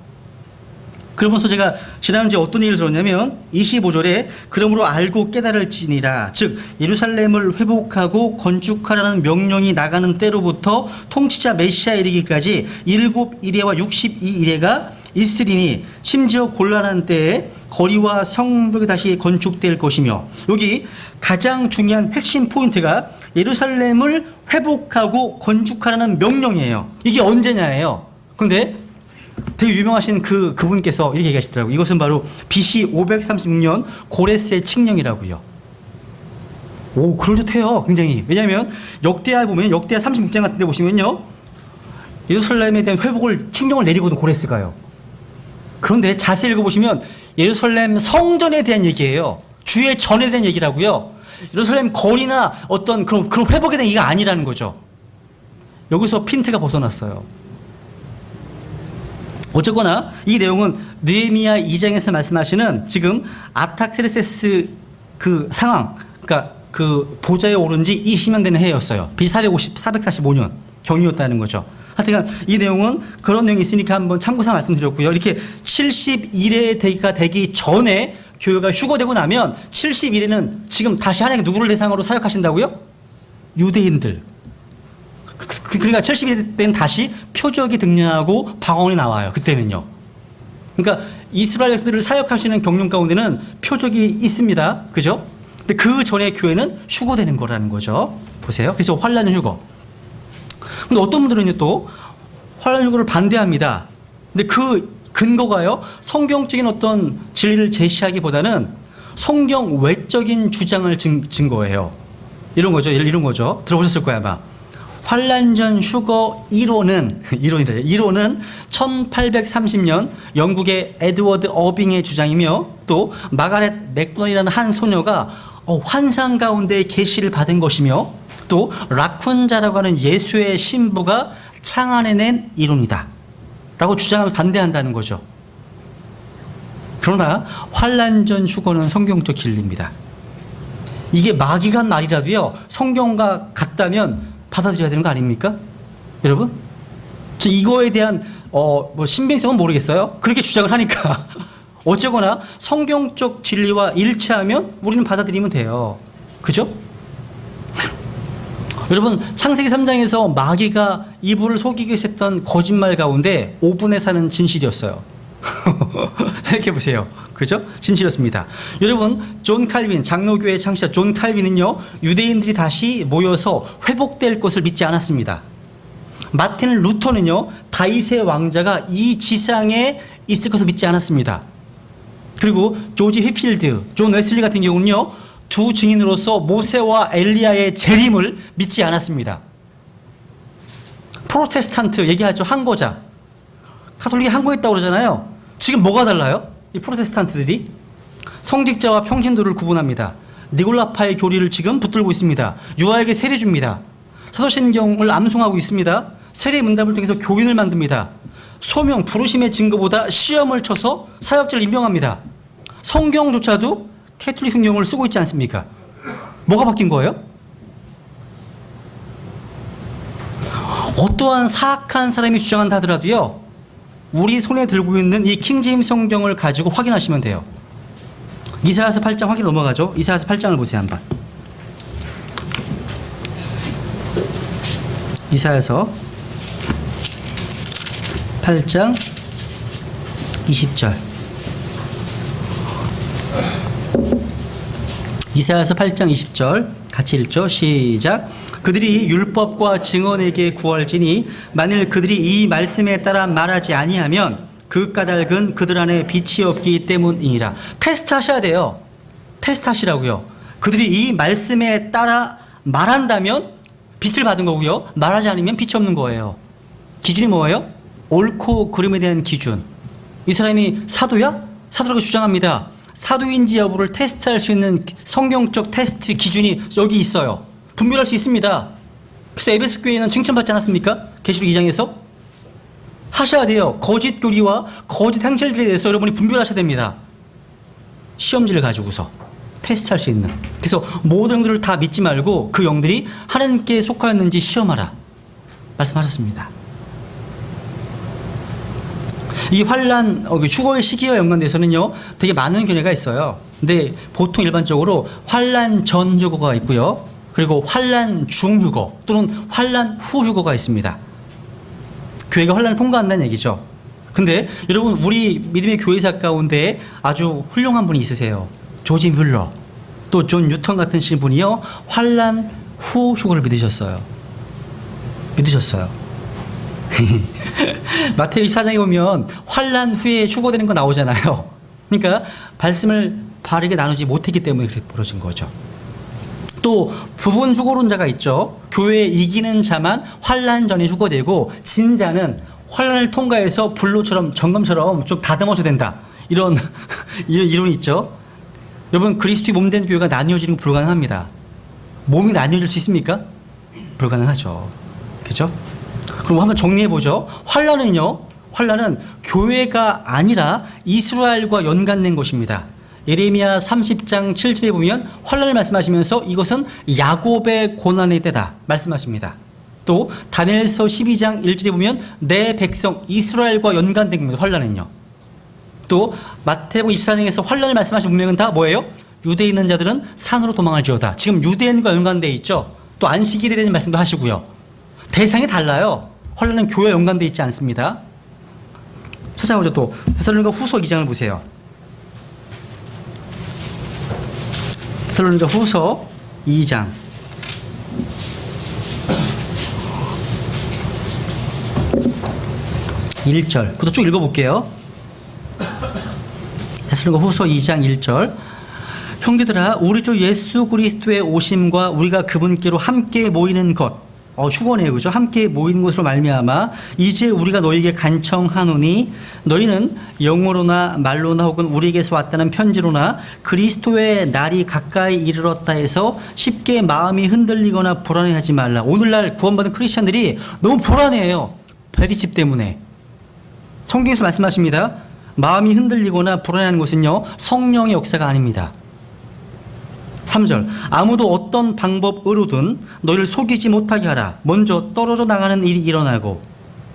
그러면서 제가 지난주에 어떤 얘기를 들었냐면 25절에 그러므로 알고 깨달을지니라, 즉 예루살렘을 회복하고 건축하라는 명령이 나가는 때로부터 통치자 메시아에 이르기까지 7일회와 62일회가 있으리니, 심지어 곤란한 때에 거리와 성벽이 다시 건축될 것이며, 여기 가장 중요한 핵심 포인트가 예루살렘을 회복하고 건축하라는 명령이에요. 이게 언제냐예요. 그런데 되게 유명하신 그분께서 이렇게 얘기하시더라고요. 이것은 바로 BC 536년 고레스의 칙령이라고요. 오, 그럴듯해요. 굉장히. 왜냐하면 역대하 보면, 역대하 36장 같은 데 보시면요, 예루살렘에 대한 회복을 칙령을 내리거든, 고레스가요. 그런데 자세히 읽어보시면 예루살렘 성전에 대한 얘기예요. 주의 전에 대한 얘기라고요. 예루살렘 거리나 어떤 그런 회복에 대한 얘기가 아니라는 거죠. 여기서 핀트가 벗어났어요. 어쨌거나 이 내용은 느헤미야 2장에서 말씀하시는 지금 아탁세르세스 그 상황, 그러니까 그 보좌에 오른 지 20년 되는 해였어요. BC 445년 경이었다는 거죠. 하여튼 이 내용은 그런 내용이 있으니까 한번 참고상 말씀드렸고요. 이렇게 71회가 되기 전에 교회가 휴거되고 나면 71회는 지금 다시 하나님께 누구를 대상으로 사역하신다고요? 유대인들. 그러니까 70회 때는 다시 표적이 등장하고 방언이 나와요. 그때는요. 그러니까 이스라엘 백성들을 사역하시는 경륜 가운데는 표적이 있습니다. 그죠? 근데 그 전에 교회는 휴거되는 거라는 거죠. 보세요. 그래서 환난 휴거. 근데 어떤 분들은 또 환난 휴거를 반대합니다. 근데 그 근거가요, 성경적인 어떤 진리를 제시하기보다는 성경 외적인 주장을 증거해요. 이런 거죠. 이런 거죠. 들어보셨을 거야, 아마. 환란전 휴거 1호는 1830년 영국의 에드워드 어빙의 주장이며, 또 마가렛 맥도널이라는 한 소녀가 환상 가운데 계시를 받은 것이며, 또 라쿤자라고 하는 예수의 신부가 창안해낸 이론이다 라고 주장하며 반대한다는 거죠. 그러나 환란전 휴거는 성경적 진리입니다. 이게 마귀가 한 말이라도요, 성경과 같다면 받아들여야 되는 거 아닙니까? 여러분? 저 이거에 대한, 뭐, 신빙성은 모르겠어요. 그렇게 주장을 하니까. 어쨌거나 성경적 진리와 일치하면 우리는 받아들이면 돼요. 그죠? 여러분, 창세기 3장에서 마귀가 이브를 속이기 했던 거짓말 가운데 5분에 사는 진실이었어요. 생각해 보세요. 그죠? 진실이었습니다. 여러분, 존 칼빈, 장로교회 창시자 존 칼빈은요, 유대인들이 다시 모여서 회복될 것을 믿지 않았습니다. 마틴 루터는요, 다윗의 왕자가 이 지상에 있을 것을 믿지 않았습니다. 그리고 조지 휘필드, 존 웨슬리 같은 경우는요, 두 증인으로서 모세와 엘리야의 재림을 믿지 않았습니다. 프로테스탄트 얘기하죠. 항거자. 가톨릭이 항거했다고 그러잖아요. 지금 뭐가 달라요? 이 프로테스탄트들이 성직자와 평신도를 구분합니다. 니골라파의 교리를 지금 붙들고 있습니다. 유아에게 세례 줍니다. 사도신경을 암송하고 있습니다. 세례 문답을 통해서 교인을 만듭니다. 소명, 부르심의 증거보다 시험을 쳐서 사역자를 임명합니다. 성경조차도 캐톨릭 성경을 쓰고 있지 않습니까? 뭐가 바뀐 거예요? 어떠한 사악한 사람이 주장한다 하더라도요, 우리 손에 들고 있는 이 킹제임스 성경을 가지고 확인하시면 돼요. 이사야서 8장 확인 넘어가죠. 이사야서 8장을 보세요. 한번. 이사야서 8장 20절. 이사야서 8장 20절 같이 읽죠. 시작. 그들이 율법과 증언에게 구할지니 만일 그들이 이 말씀에 따라 말하지 아니하면 그 까닭은 그들 안에 빛이 없기 때문이니라. 테스트 하셔야 돼요. 테스트 하시라고요. 그들이 이 말씀에 따라 말한다면 빛을 받은 거고요, 말하지 않으면 빛이 없는 거예요. 기준이 뭐예요? 옳고 그름에 대한 기준. 이 사람이 사도야? 사도라고 주장합니다. 사도인지 여부를 테스트할 수 있는 성경적 테스트 기준이 여기 있어요. 분별할 수 있습니다. 그래서 에베소 교회는 칭찬받지 않았습니까? 계시록 2장에서 하셔야 돼요. 거짓 교리와 거짓 행실들에 대해서 여러분이 분별하셔야 됩니다. 시험지를 가지고서 테스트할 수 있는. 그래서 모든 영들을 다 믿지 말고 그 영들이 하나님께 속하였는지 시험하라 말씀하셨습니다. 이 환란, 휴거의 시기와 연관돼서는요, 되게 많은 견해가 있어요. 근데 보통 일반적으로 환란 전 휴거가 있고요, 그리고 환란 중 휴거 또는 환란 후 휴거가 있습니다. 교회가 환란을 통과한다는 얘기죠. 근데 여러분, 우리 믿음의 교회사 가운데 아주 훌륭한 분이 있으세요. 조지 뮬러, 또 존 뉴턴 같은 분이요, 환란 후 휴거를 믿으셨어요. 마태복음 24장에 보면 환란 후에 휴거되는 거 나오잖아요. 그러니까 말씀을 바르게 나누지 못했기 때문에 그렇게 벌어진 거죠. 또 부분 휴거론자가 있죠. 교회에 이기는 자만 환란 전에 휴거되고 진자는 환란을 통과해서 불로처럼 점검처럼 좀 다듬어져야 된다. 이런 이론이 있죠. 여러분, 그리스도의 몸된 교회가 나뉘어지는 건 불가능합니다. 몸이 나뉘어질 수 있습니까? 불가능하죠. 그죠? 그럼 한번 정리해보죠. 환란은 교회가 아니라 이스라엘과 연관된 것입니다. 예레미야 30장 7절에 보면 환란을 말씀하시면서 이것은 야곱의 고난의 때다 말씀하십니다. 또 다니엘서 12장 1절에 보면 내 백성 이스라엘과 연관된 겁니다. 환란은요. 또 마태복음 24장에서 환란을 말씀하신 문맥은 다 뭐예요? 유대에 있는 자들은 산으로 도망할지어다. 지금 유대인과 연관되어 있죠. 또 안식일에 대한 말씀도 하시고요. 대상이 달라요. 환란은 교회와 연관되어 있지 않습니다. 찾아보죠. 또 데살로니가 후서 2장을 보세요. 데살로니가 후서 2장 1절부터 쭉 읽어볼게요. 데살로니가 후서 2장 1절. 형제들아, 우리 주 예수 그리스도의 오심과 우리가 그분께로 함께 모이는 것, 휴거네요, 그죠? 함께 모이는 것으로 말미암아 이제 우리가 너희에게 간청하노니 너희는 영어로나 말로나 혹은 우리에게서 왔다는 편지로나 그리스도의 날이 가까이 이르렀다 해서 쉽게 마음이 흔들리거나 불안해하지 말라. 오늘날 구원받은 크리스찬들이 너무 불안해요. 베리집 때문에. 성경에서 말씀하십니다. 마음이 흔들리거나 불안해하는 것은요, 성령의 역사가 아닙니다. 3절 아무도 어떤 방법으로든 너희를 속이지 못하게 하라. 먼저 떨어져 나가는 일이 일어나고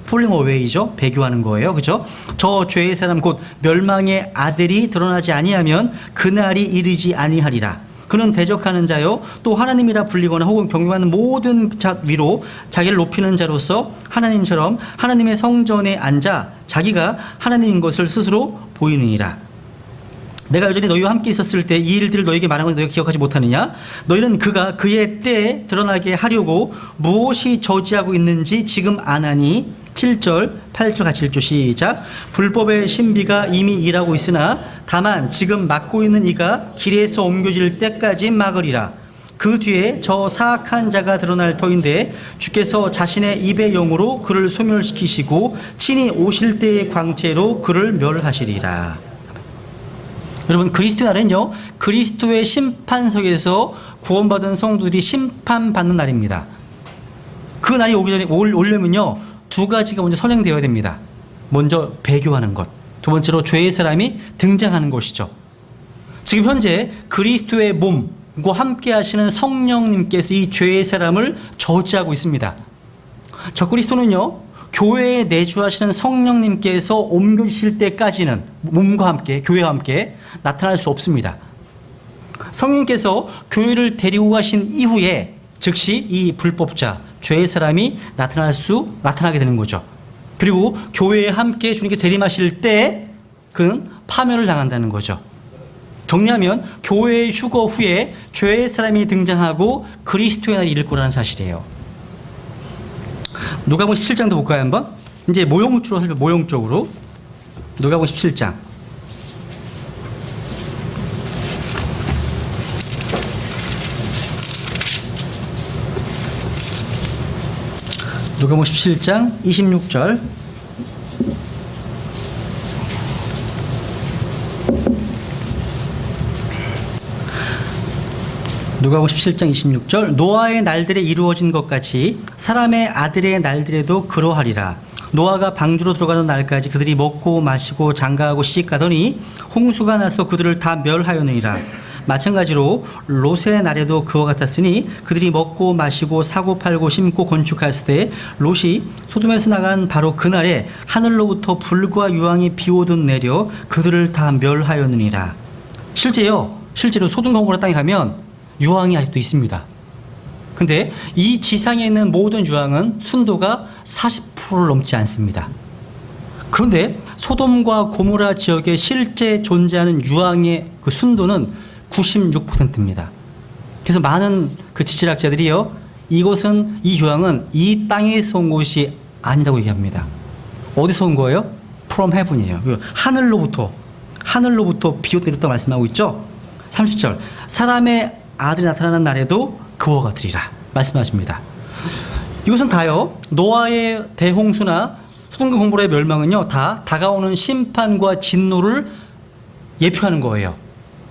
falling away죠. 배교하는 거예요. 그죠? 저 죄의 사람 곧 멸망의 아들이 드러나지 아니하면 그날이 이르지 아니하리라. 그는 대적하는 자요 또 하나님이라 불리거나 혹은 경배하는 모든 자 위로 자기를 높이는 자로서 하나님처럼 하나님의 성전에 앉아 자기가 하나님인 것을 스스로 보이느니라. 내가 여전히 너희와 함께 있었을 때 이 일들을 너희에게 말한 것을 너희가 기억하지 못하느냐? 너희는 그가 그의 때에 드러나게 하려고 무엇이 저지하고 있는지 지금 아나니. 7절 8절 같이 읽죠. 시작. 불법의 신비가 이미 일하고 있으나 다만 지금 막고 있는 이가 길에서 옮겨질 때까지 막으리라. 그 뒤에 저 사악한 자가 드러날 터인데 주께서 자신의 입의 영으로 그를 소멸시키시고 친히 오실 때의 광채로 그를 멸하시리라. 여러분 그리스도의 날은요 그리스도의 심판석에서 구원받은 성도들이 심판받는 날입니다. 그 날이 오기 전에 오려면요 두 가지가 먼저 선행되어야 됩니다. 먼저 배교하는 것, 두 번째로 죄의 사람이 등장하는 것이죠. 지금 현재 그리스도의 몸과 함께 하시는 성령님께서 이 죄의 사람을 저지하고 있습니다. 적그리스도는요 교회에 내주하시는 성령님께서 옮겨주실 때까지는 몸과 함께 교회와 함께 나타날 수 없습니다. 성령님께서 교회를 데리고 가신 이후에 즉시 이 불법자 죄의 사람이 나타나게 되는 거죠. 그리고 교회에 함께 주님께 재림하실 때 그는 파멸을 당한다는 거죠. 정리하면 교회의 휴거 후에 죄의 사람이 등장하고 그리스도의 날이 이를 거라는 사실이에요. 누가복음 17장도 볼까요 한번? 이제 모형적으로 누가복음 17장 누가복음 17장 26절 누가복음 17장 26절 노아의 날들에 이루어진 것 같이 사람의 아들의 날들에도 그러하리라. 노아가 방주로 들어가는 날까지 그들이 먹고 마시고 장가하고 시집가더니 홍수가 나서 그들을 다 멸하였느니라. 마찬가지로 롯의 날에도 그와 같았으니 그들이 먹고 마시고 사고 팔고 심고 건축했을 때 롯이 소돔에서 나간 바로 그날에 하늘로부터 불과 유황이 비오듯 내려 그들을 다 멸하였느니라. 실제로 소돔과 고모라 땅에 가면 유황이 아직도 있습니다. 근데 이 지상에 있는 모든 유황은 순도가 40%를 넘지 않습니다. 그런데 소돔과 고모라 지역에 실제 존재하는 유황의 그 순도는 96%입니다. 그래서 많은 그 지질학자들이요, 이 유황은 이 땅에서 온 것이 아니라고 얘기합니다. 어디서 온 거예요? From heaven이에요. 하늘로부터 비오 내렸다고 말씀하고 있죠. 30절 사람의 아들이 나타나는 날에도 그와 같으리라 말씀하십니다. 이것은 다요 노아의 대홍수나 소돔과 고모라의 멸망은요 다 다가오는 심판과 진노를 예표하는 거예요.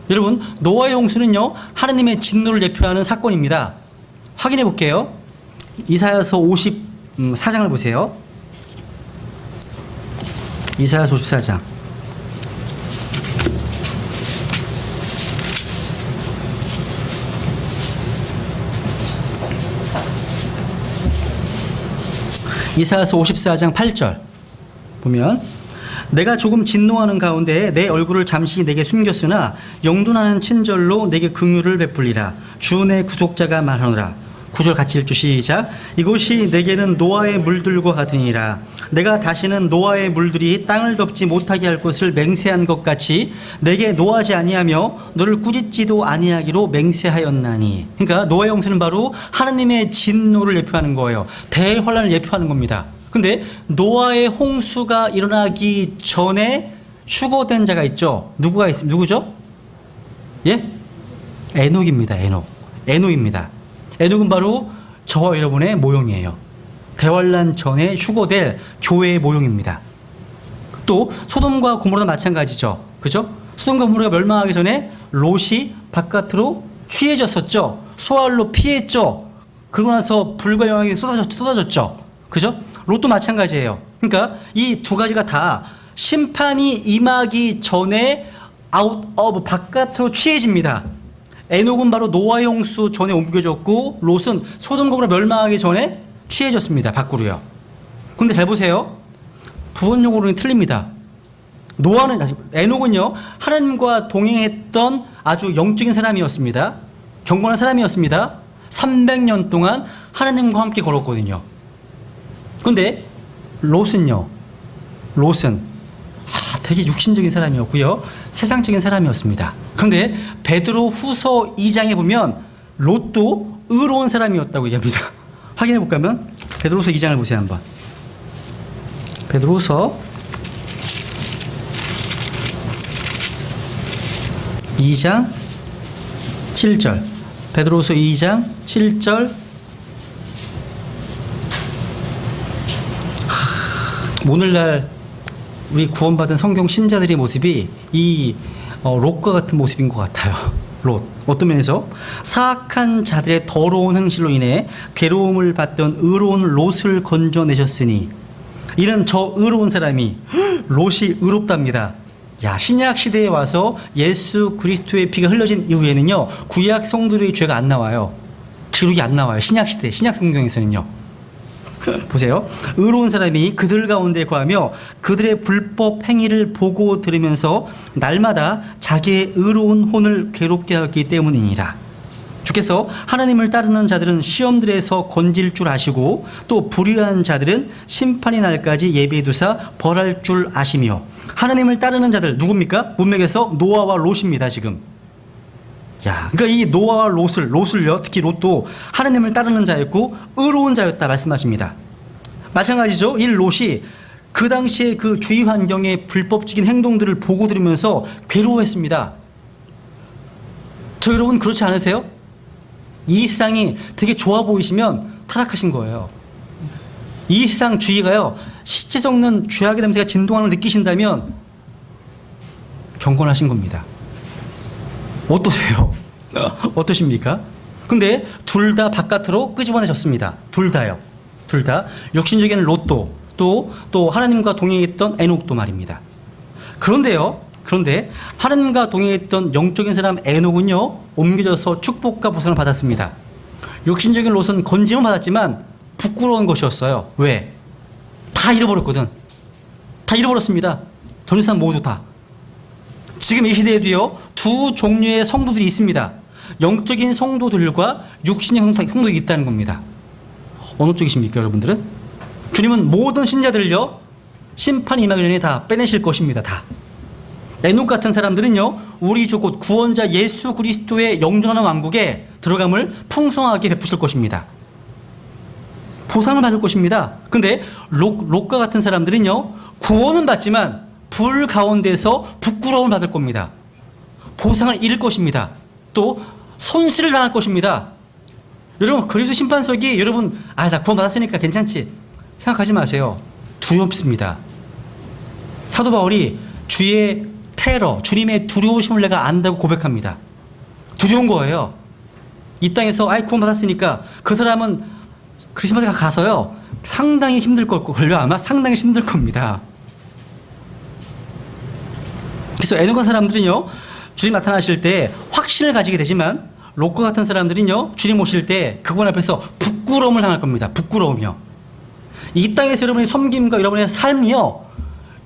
여러분 노아의 홍수는요 하나님의 진노를 예표하는 사건입니다. 확인해 볼게요. 이사야서 54장을 보세요. 이사야서 54장 이사야서 54장 8절 보면 내가 조금 진노하는 가운데 내 얼굴을 잠시 내게 숨겼으나 영존하는 친절로 내게 긍휼을 베풀리라. 주 내 구속자가 말하노라. 9절 같이 읽죠. 시작. 이곳이 내게는 노아의 물들과 같으니라. 내가 다시는 노아의 물들이 땅을 덮지 못하게 할 것을 맹세한 것 같이 내게 노하지 아니하며 너를 꾸짖지도 아니하기로 맹세하였나니. 그러니까 노아의 홍수는 바로 하나님의 진노를 예표하는 거예요. 대환란을 예표하는 겁니다. 근데 노아의 홍수가 일어나기 전에 휴거된 자가 있죠. 누구죠? 예? 에녹입니다. 에녹입니다. 에녹은 바로 저와 여러분의 모형이에요. 대환란 전에 휴거될 교회의 모형입니다. 또 소돔과 고모라도 마찬가지죠. 그죠? 소돔과 고모라가 멸망하기 전에 롯이 바깥으로 취해졌었죠. 소알로 피했죠. 그러고 나서 불과 영향이 쏟아졌죠. 그죠? 롯도 마찬가지예요. 그러니까 이 두 가지가 다 심판이 임하기 전에 바깥으로 취해집니다. 에녹은 바로 노아의 홍수 전에 옮겨졌고 롯은 소돔과 멸망하기 전에 취해졌습니다. 밖으로요. 근데 잘 보세요. 부원적으로는 틀립니다. 에녹은요, 하나님과 동행했던 아주 영적인 사람이었습니다. 경건한 사람이었습니다. 300년 동안 하나님과 함께 걸었거든요. 근데 롯은 되게 육신적인 사람이었고요. 세상적인 사람이었습니다. 그런데 베드로 후서 2장에 보면 롯도 의로운 사람이었다고 얘기합니다. 확인해 볼까 하면 베드로후서 2장을 보세요. 한번. 베드로후서 2장 7절. 베드로후서 2장 7절. 오늘날 우리 구원받은 성경 신자들의 모습이 이 롯과 같은 모습인 것 같아요. 롯. 어떤 면에서 사악한 자들의 더러운 행실로 인해 괴로움을 받던 의로운 롯을 건져내셨으니 이는 저 의로운 사람이 롯이 의롭답니다. 야, 신약 시대에 와서 예수 그리스도의 피가 흘려진 이후에는요, 구약 성도들의 죄가 안 나와요. 기록이 안 나와요. 신약 시대, 신약 성경에서는요. 보세요. 의로운 사람이 그들 가운데 거하며 그들의 불법 행위를 보고 들으면서 날마다 자기의 의로운 혼을 괴롭게 하기 때문이니라. 주께서 하나님을 따르는 자들은 시험들에서 건질 줄 아시고 또 불의한 자들은 심판의 날까지 예비해 두사 벌할 줄 아시며 하나님을 따르는 자들 누굽니까? 문맥에서 노아와 롯입니다. 지금. 야, 그러니까 이 노아와 롯을요, 특히 롯도 하나님을 따르는 자였고 의로운 자였다 말씀하십니다. 마찬가지죠. 이 롯이 그 당시에 그 주위 환경의 불법적인 행동들을 보고 들으면서 괴로워했습니다. 저 여러분 그렇지 않으세요? 이 세상이 되게 좋아 보이시면 타락하신 거예요. 이 세상 주위가요, 시체 썩는 죄악의 냄새가 진동하는 걸 느끼신다면 경건하신 겁니다. 어떠세요? 어떠십니까? 근데 둘 다 바깥으로 끄집어내셨습니다. 둘 다요. 둘 다. 육신적인 롯도 또 하나님과 동행했던 에녹도 말입니다. 그런데 하나님과 동행했던 영적인 사람 에녹은요, 옮겨져서 축복과 보상을 받았습니다. 육신적인 롯은 건짐을 받았지만 부끄러운 것이었어요. 왜? 다 잃어버렸거든. 다 잃어버렸습니다. 전유산 모두 다. 지금 이 시대에도요, 두 종류의 성도들이 있습니다. 영적인 성도들과 육신의 성도들이 있다는 겁니다. 어느 쪽이십니까, 여러분들은? 주님은 모든 신자들을요, 심판이 임하기 전에 다 빼내실 것입니다. 다. 에녹 같은 사람들은요, 우리 주 곧 구원자 예수 그리스도의 영존하는 왕국에 들어감을 풍성하게 베푸실 것입니다. 보상을 받을 것입니다. 근데 롯과 같은 사람들은요, 구원은 받지만 불 가운데서 부끄러움을 받을 겁니다. 보상을 잃을 것입니다. 또 손실을 당할 것입니다. 여러분, 그리스도 심판석이 여러분, 나 구원 받았으니까 괜찮지 생각하지 마세요. 두렵습니다. 사도 바울이 주의 테러, 주님의 두려우심을 내가 안다고 고백합니다. 두려운 거예요. 이 땅에서 구원 받았으니까 그 사람은 크리스마스에 가서요, 상당히 힘들 걸요. 아마 상당히 힘들 겁니다. 그래서 에녹 사람들은요, 주님 나타나실 때 확신을 가지게 되지만 롯과 같은 사람들은요, 주님 오실 때 그분 앞에서 부끄러움을 당할 겁니다. 부끄러움이요. 이 땅에서 여러분의 섬김과 여러분의 삶이요,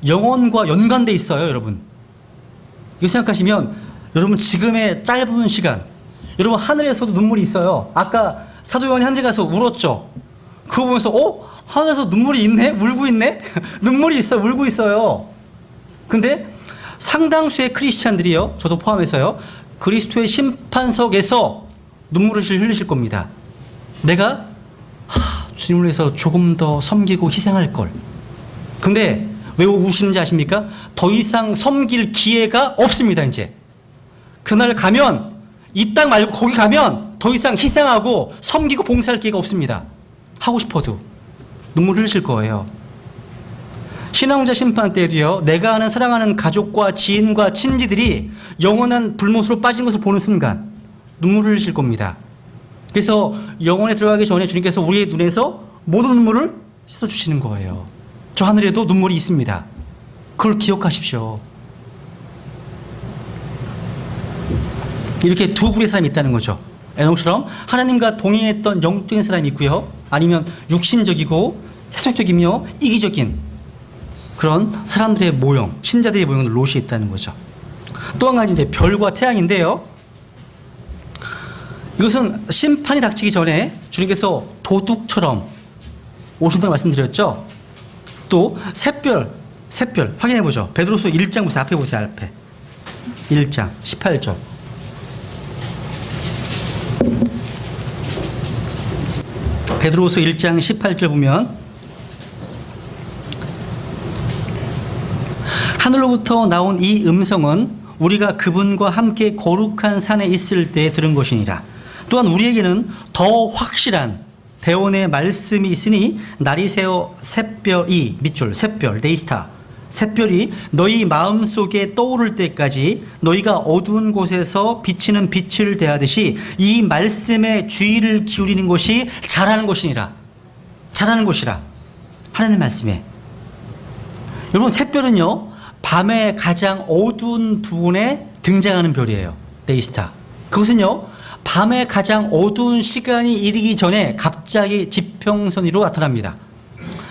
영혼과 연관돼 있어요. 여러분, 이거 생각하시면 여러분 지금의 짧은 시간, 여러분 하늘에서도 눈물이 있어요. 아까 사도 요한이 하늘 가서 울었죠. 그거 보면서 하늘에서 눈물이 있네? 울고 있네? 눈물이 있어, 울고 있어요. 근데 상당수의 크리스찬들이요, 저도 포함해서요, 그리스도의 심판석에서 눈물을 흘리실 겁니다. 내가 주님을 위해서 조금 더 섬기고 희생할 걸. 근데 왜 우시는지 아십니까? 더 이상 섬길 기회가 없습니다. 이제 그날 가면, 이 땅 말고 거기 가면 더 이상 희생하고 섬기고 봉사할 기회가 없습니다. 하고 싶어도 눈물 흘리실 거예요. 신앙자 심판 때도요, 내가 아는 사랑하는 가족과 지인과 친지들이 영원한 불못으로 빠진 것을 보는 순간 눈물을 흘리실 겁니다. 그래서 영원에 들어가기 전에 주님께서 우리의 눈에서 모든 눈물을 씻어주시는 거예요. 저 하늘에도 눈물이 있습니다. 그걸 기억하십시오. 이렇게 두 부류의 사람이 있다는 거죠. 에녹처럼 하나님과 동행했던 영적인 사람이 있고요. 아니면 육신적이고 세속적이며 이기적인 그런 사람들의 모형, 신자들의 모형을 롯이 있다는 거죠. 또 한 가지 이제 별과 태양인데요. 이것은 심판이 닥치기 전에 주님께서 도둑처럼 오신다고 말씀드렸죠. 또 샛별 확인해 보죠. 베드로서 1장 보세요. 앞에 보세요. 앞에 1장 18절. 베드로서 1장 18절 보면 하늘로부터 나온 이 음성은 우리가 그분과 함께 거룩한 산에 있을 때 들은 것이니라. 또한 우리에게는 더 확실한 대원의 말씀이 있으니 날이 새어 샛별이 밑줄 샛별 데이스타 샛별이 너희 마음속에 떠오를 때까지 너희가 어두운 곳에서 비치는 빛을 대하듯이 이 말씀에 주의를 기울이는 것이 잘하는 것이니라. 잘하는 것이라. 하나님의 말씀에. 여러분 샛별은요 밤의 가장 어두운 부분에 등장하는 별이에요. 데이스타. 그것은요 밤의 가장 어두운 시간이 이르기 전에 갑자기 지평선 위로 나타납니다.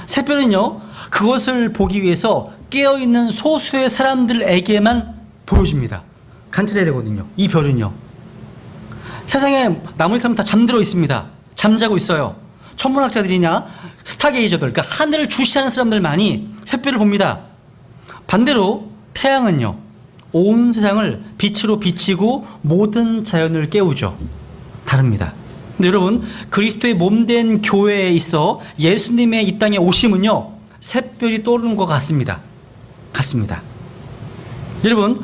샛별은요 그것을 보기 위해서 깨어있는 소수의 사람들에게만 보여집니다. 관찰해야 되거든요. 이 별은요 세상에 나머지 사람 다 잠들어 있습니다. 잠자고 있어요. 천문학자들이냐 스타게이저들, 그러니까 하늘을 주시하는 사람들만이 샛별을 봅니다. 반대로 태양은요 온 세상을 빛으로 비치고 모든 자연을 깨우죠. 다릅니다. 근데 여러분 그리스도의 몸된 교회에 있어 예수님의 이 땅에 오심은요 샛별이 떠오르는 것 같습니다. 여러분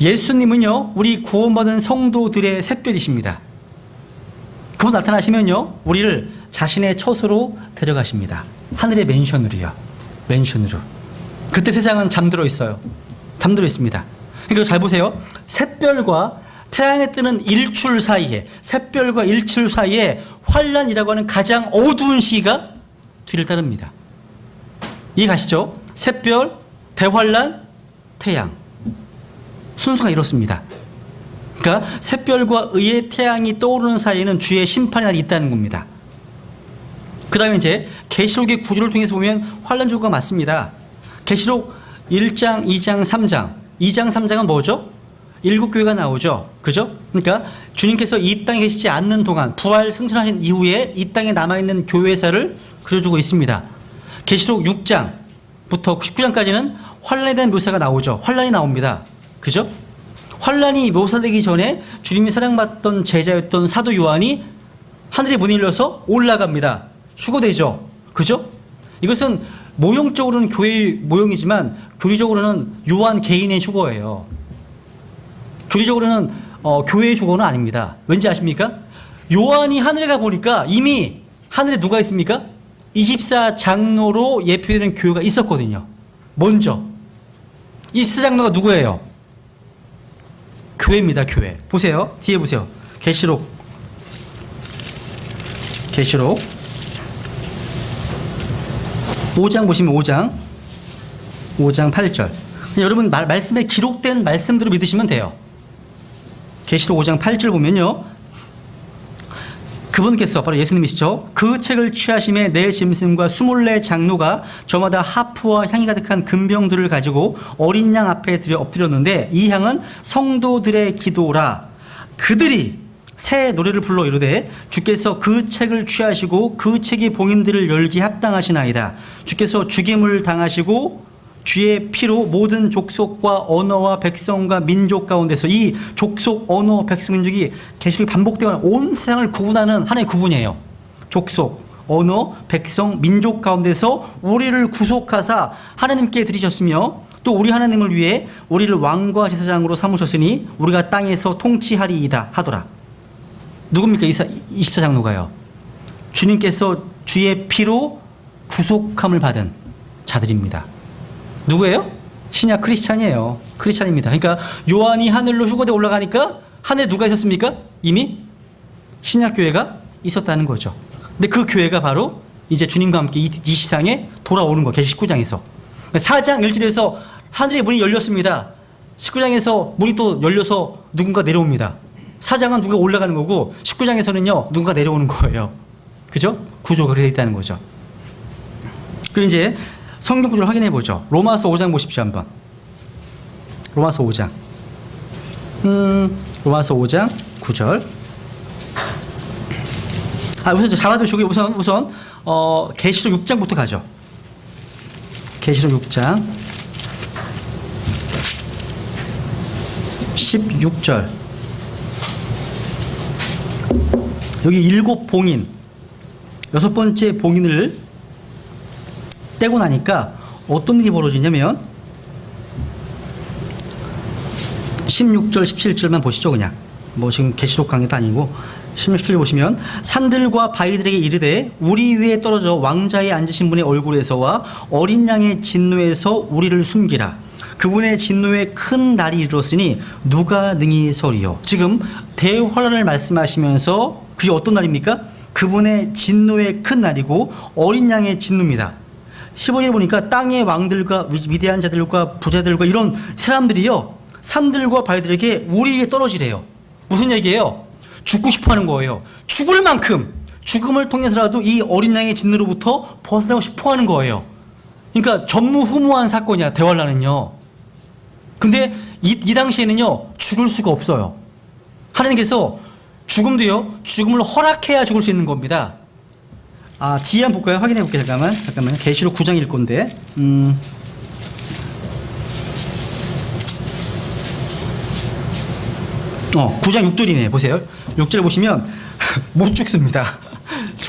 예수님은요 우리 구원받은 성도들의 샛별이십니다. 그분 나타나시면요 우리를 자신의 처소로 데려가십니다. 하늘의 맨션으로요. 맨션으로. 그때 세상은 잠들어 있어요. 잠들어 있습니다. 그러니까 잘 보세요. 샛별과 태양에 뜨는 일출 사이에, 샛별과 일출 사이에 환란이라고 하는 가장 어두운 시기가 뒤를 따릅니다. 이해가시죠? 샛별, 대환란, 태양. 순서가 이렇습니다. 그러니까 샛별과 의의 태양이 떠오르는 사이에는 주의 심판이 아직 있다는 겁니다. 그 다음에 이제 계시록의 구조를 통해서 보면 환란 주가 맞습니다. 계시록 1장, 2장, 3장. 2장, 3장은 뭐죠? 일곱 교회가 나오죠. 그죠? 그러니까 주님께서 이 땅에 계시지 않는 동안 부활 승천하신 이후에 이 땅에 남아있는 교회사를 그려주고 있습니다. 계시록 6장부터 19장까지는 환란에 대한 묘사가 나오죠. 환란이 나옵니다. 그죠? 환란이 묘사되기 전에 주님이 사랑받던 제자였던 사도 요한이 하늘에 문이 열려서 올라갑니다. 휴거되죠. 그죠? 이것은 모형적으로는 교회의 모형이지만 교리적으로는 요한 개인의 휴거예요. 교리적으로는 교회의 휴거는 아닙니다. 왠지 아십니까? 요한이 하늘에 가보니까 이미 하늘에 누가 있습니까? 24장로로 예표되는 교회가 있었거든요. 먼저 24장로가 누구예요? 교회입니다. 교회. 보세요. 뒤에 보세요. 계시록 5장 보시면 5장 8절. 여러분 말씀에 기록된 말씀대로 믿으시면 돼요. 계시록 5장 8절 보면요. 그분께서 바로 예수님이시죠. 그 책을 취하심에 내 짐승과 24 장로가 저마다 하프와 향이 가득한 금병들을 가지고 어린 양 앞에 엎드렸는데 이 향은 성도들의 기도라. 그들이 새 노래를 불러 이르되 주께서 그 책을 취하시고 그 책이 봉인들을 열기 합당하시나이다. 주께서 죽임을 당하시고 주의 피로 모든 족속과 언어와 백성과 민족 가운데서 이 족속, 언어, 백성, 민족이 계시록이 반복되어 온 세상을 구분하는 하나의 구분이에요. 족속, 언어, 백성, 민족 가운데서 우리를 구속하사 하나님께 드리셨으며 또 우리 하나님을 위해 우리를 왕과 제사장으로 삼으셨으니 우리가 땅에서 통치하리이다 하더라. 누굽니까? 24장로가요. 주님께서 주의 피로 구속함을 받은 자들입니다. 누구예요? 신약 크리스찬이에요. 크리스찬입니다. 그러니까 요한이 하늘로 휴거돼 올라가니까 하늘에 누가 있었습니까? 이미 신약 교회가 있었다는 거죠. 근데 그 교회가 바로 이제 주님과 함께 이 시상에 돌아오는 거. 계시 19장에서 4장 1절에서 하늘의 문이 열렸습니다. 19장에서 문이 또 열려서 누군가 내려옵니다. 4장은 누가 올라가는 거고 19장에서는요 누군가 내려오는 거예요. 그죠? 구조가 그렇게 있다는 거죠. 그리고 이제 성경 구조를 확인해 보죠. 로마서 5장 보십시오 한번. 로마서 5장. 로마서 5장 9절. 우선 잡아두시고 우선 계시록 6장부터 가죠. 계시록 6장 16절. 여기 7 봉인, 6번째 봉인을 떼고 나니까 어떤 일이 벌어지냐면 16절 17절만 보시죠. 그냥 뭐 지금 계시록 강의도 아니고 16절 보시면 산들과 바위들에게 이르되 우리 위에 떨어져 왕자에 앉으신 분의 얼굴에서와 어린 양의 진노에서 우리를 숨기라. 그분의 진노의 큰 날이 이르렀으니 누가 능히 서리요. 지금 대환란을 말씀하시면서 그게 어떤 날입니까? 그분의 진노의 큰 날이고 어린 양의 진노입니다. 15절에 보니까 땅의 왕들과 위대한 자들과 부자들과 이런 사람들이요 산들과 바위들에게 우리에게 떨어지래요. 무슨 얘기예요? 죽고 싶어 하는 거예요. 죽을 만큼 죽음을 통해서라도 이 어린 양의 진노로부터 벗어나고 싶어 하는 거예요. 그러니까 전무후무한 사건이야 대환란은요. 근데 이 당시에는요 죽을 수가 없어요. 하나님께서 죽음도요 죽음을 허락해야 죽을 수 있는 겁니다. 뒤에 한번 볼까요? 확인해 볼게요. 잠깐만. 계시록 9장일 건데 9장 6절이네. 보세요. 6절 보시면 못 죽습니다.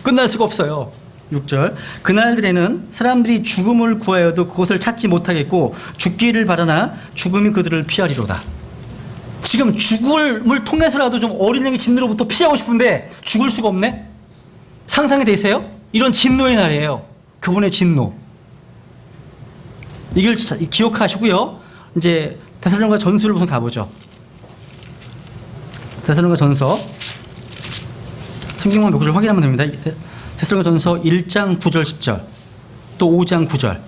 끝날 수가 없어요. 6절. 그날들에는 사람들이 죽음을 구하여도 그것을 찾지 못하겠고 죽기를 바라나 죽음이 그들을 피하리로다. 지금 죽음을 통해서라도 좀 어린 양의 진노로부터 피하고 싶은데 죽을 수가 없네? 상상이 되세요? 이런 진노의 날이에요. 그분의 진노. 이걸 기억하시고요. 이제 데살로니가 전서를 우선 가보죠. 데살로니가 전서 성경만 몇 구절 확인하면 됩니다. 데살로니가 전서 1장 9절 10절 또 5장 9절.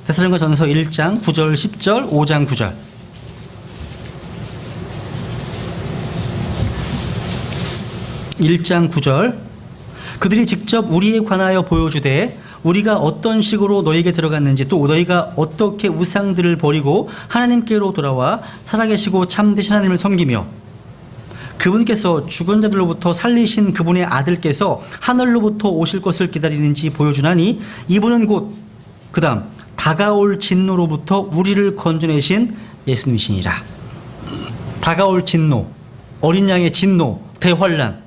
데살로니가 전서 1장 9절 10절 5장 9절. (1장 9절) 그들이 직접 우리에 관하여 보여주되 우리가 어떤 식으로 너에게 들어갔는지 또 너희가 어떻게 우상들을 버리고 하나님께로 돌아와 살아계시고 참되신 하나님을 섬기며 그분께서 죽은 자들로부터 살리신 그분의 아들께서 하늘로부터 오실 것을 기다리는지 보여주나니 이분은 곧 그 다음 다가올 진노로부터 우리를 건져내신 예수님이시니라. 다가올 진노, 어린 양의 진노, 대환란.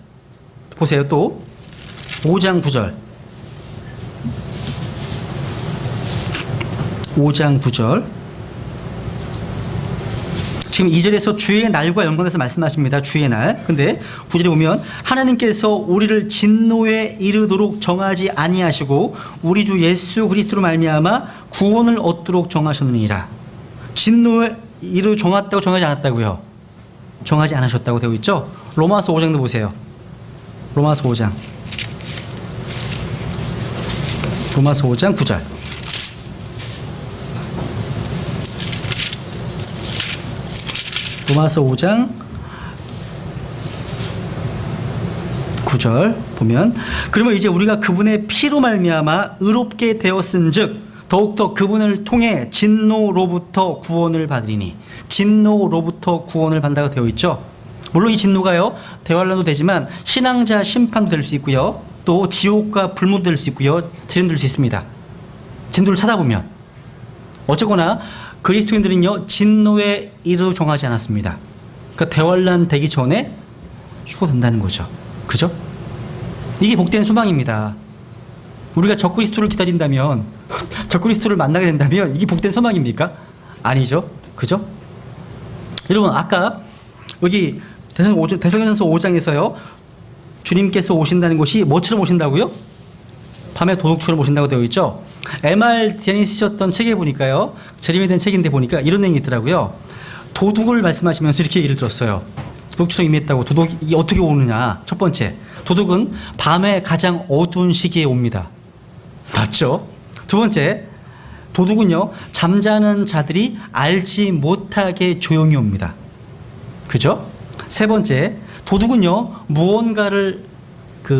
보세요. 또 5장 9절 5장 9절 지금 2절에서 주의 날과 연관해서 말씀하십니다. 주의 날. 근데 9절에 보면 하나님께서 우리를 진노에 이르도록 정하지 아니하시고 우리 주 예수 그리스도로 말미암아 구원을 얻도록 정하셨느니라. 진노에 이르 정했다고 정하지 않았다고요? 정하지 않으셨다고 되어 있죠? 로마서 5장도 보세요. 로마서 5장 9절 로마서 5장 9절 보면 그러면 이제 우리가 그분의 피로 말미암아 의롭게 되었은즉 더욱더 그분을 통해 진노로부터 구원을 받으리니. 진노로부터 구원을 받는다고 되어 있죠. 물론 이 진노가요 대환란도 되지만 신앙자 심판도 될 수 있고요 또 지옥과 불모도 될 수 있고요 재림될 수 있습니다. 진노를 찾아보면 어쨌거나 그리스도인들은요 진노에 이르도 정하지 않았습니다. 그러니까 대환란 되기 전에 죽어든다는 거죠. 그죠? 이게 복된 소망입니다. 우리가 적그리스도를 기다린다면 적그리스도를 만나게 된다면 이게 복된 소망입니까? 아니죠. 그죠? 여러분 아까 여기 데살로니가전서 5장에서요 주님께서 오신다는 것이 뭐처럼 오신다고요? 밤에 도둑처럼 오신다고 되어 있죠. M.R. 디안이 쓰셨던 책에 보니까요 재림에 대한 책인데 보니까 이런 내용이 있더라고요. 도둑을 말씀하시면서 이렇게 얘기를 들었어요. 도둑처럼 임했다고. 도둑이 어떻게 오느냐. 첫 번째, 도둑은 밤에 가장 어두운 시기에 옵니다. 맞죠? 두 번째, 도둑은요 잠자는 자들이 알지 못하게 조용히 옵니다. 그죠? 세 번째, 도둑은요, 무언가를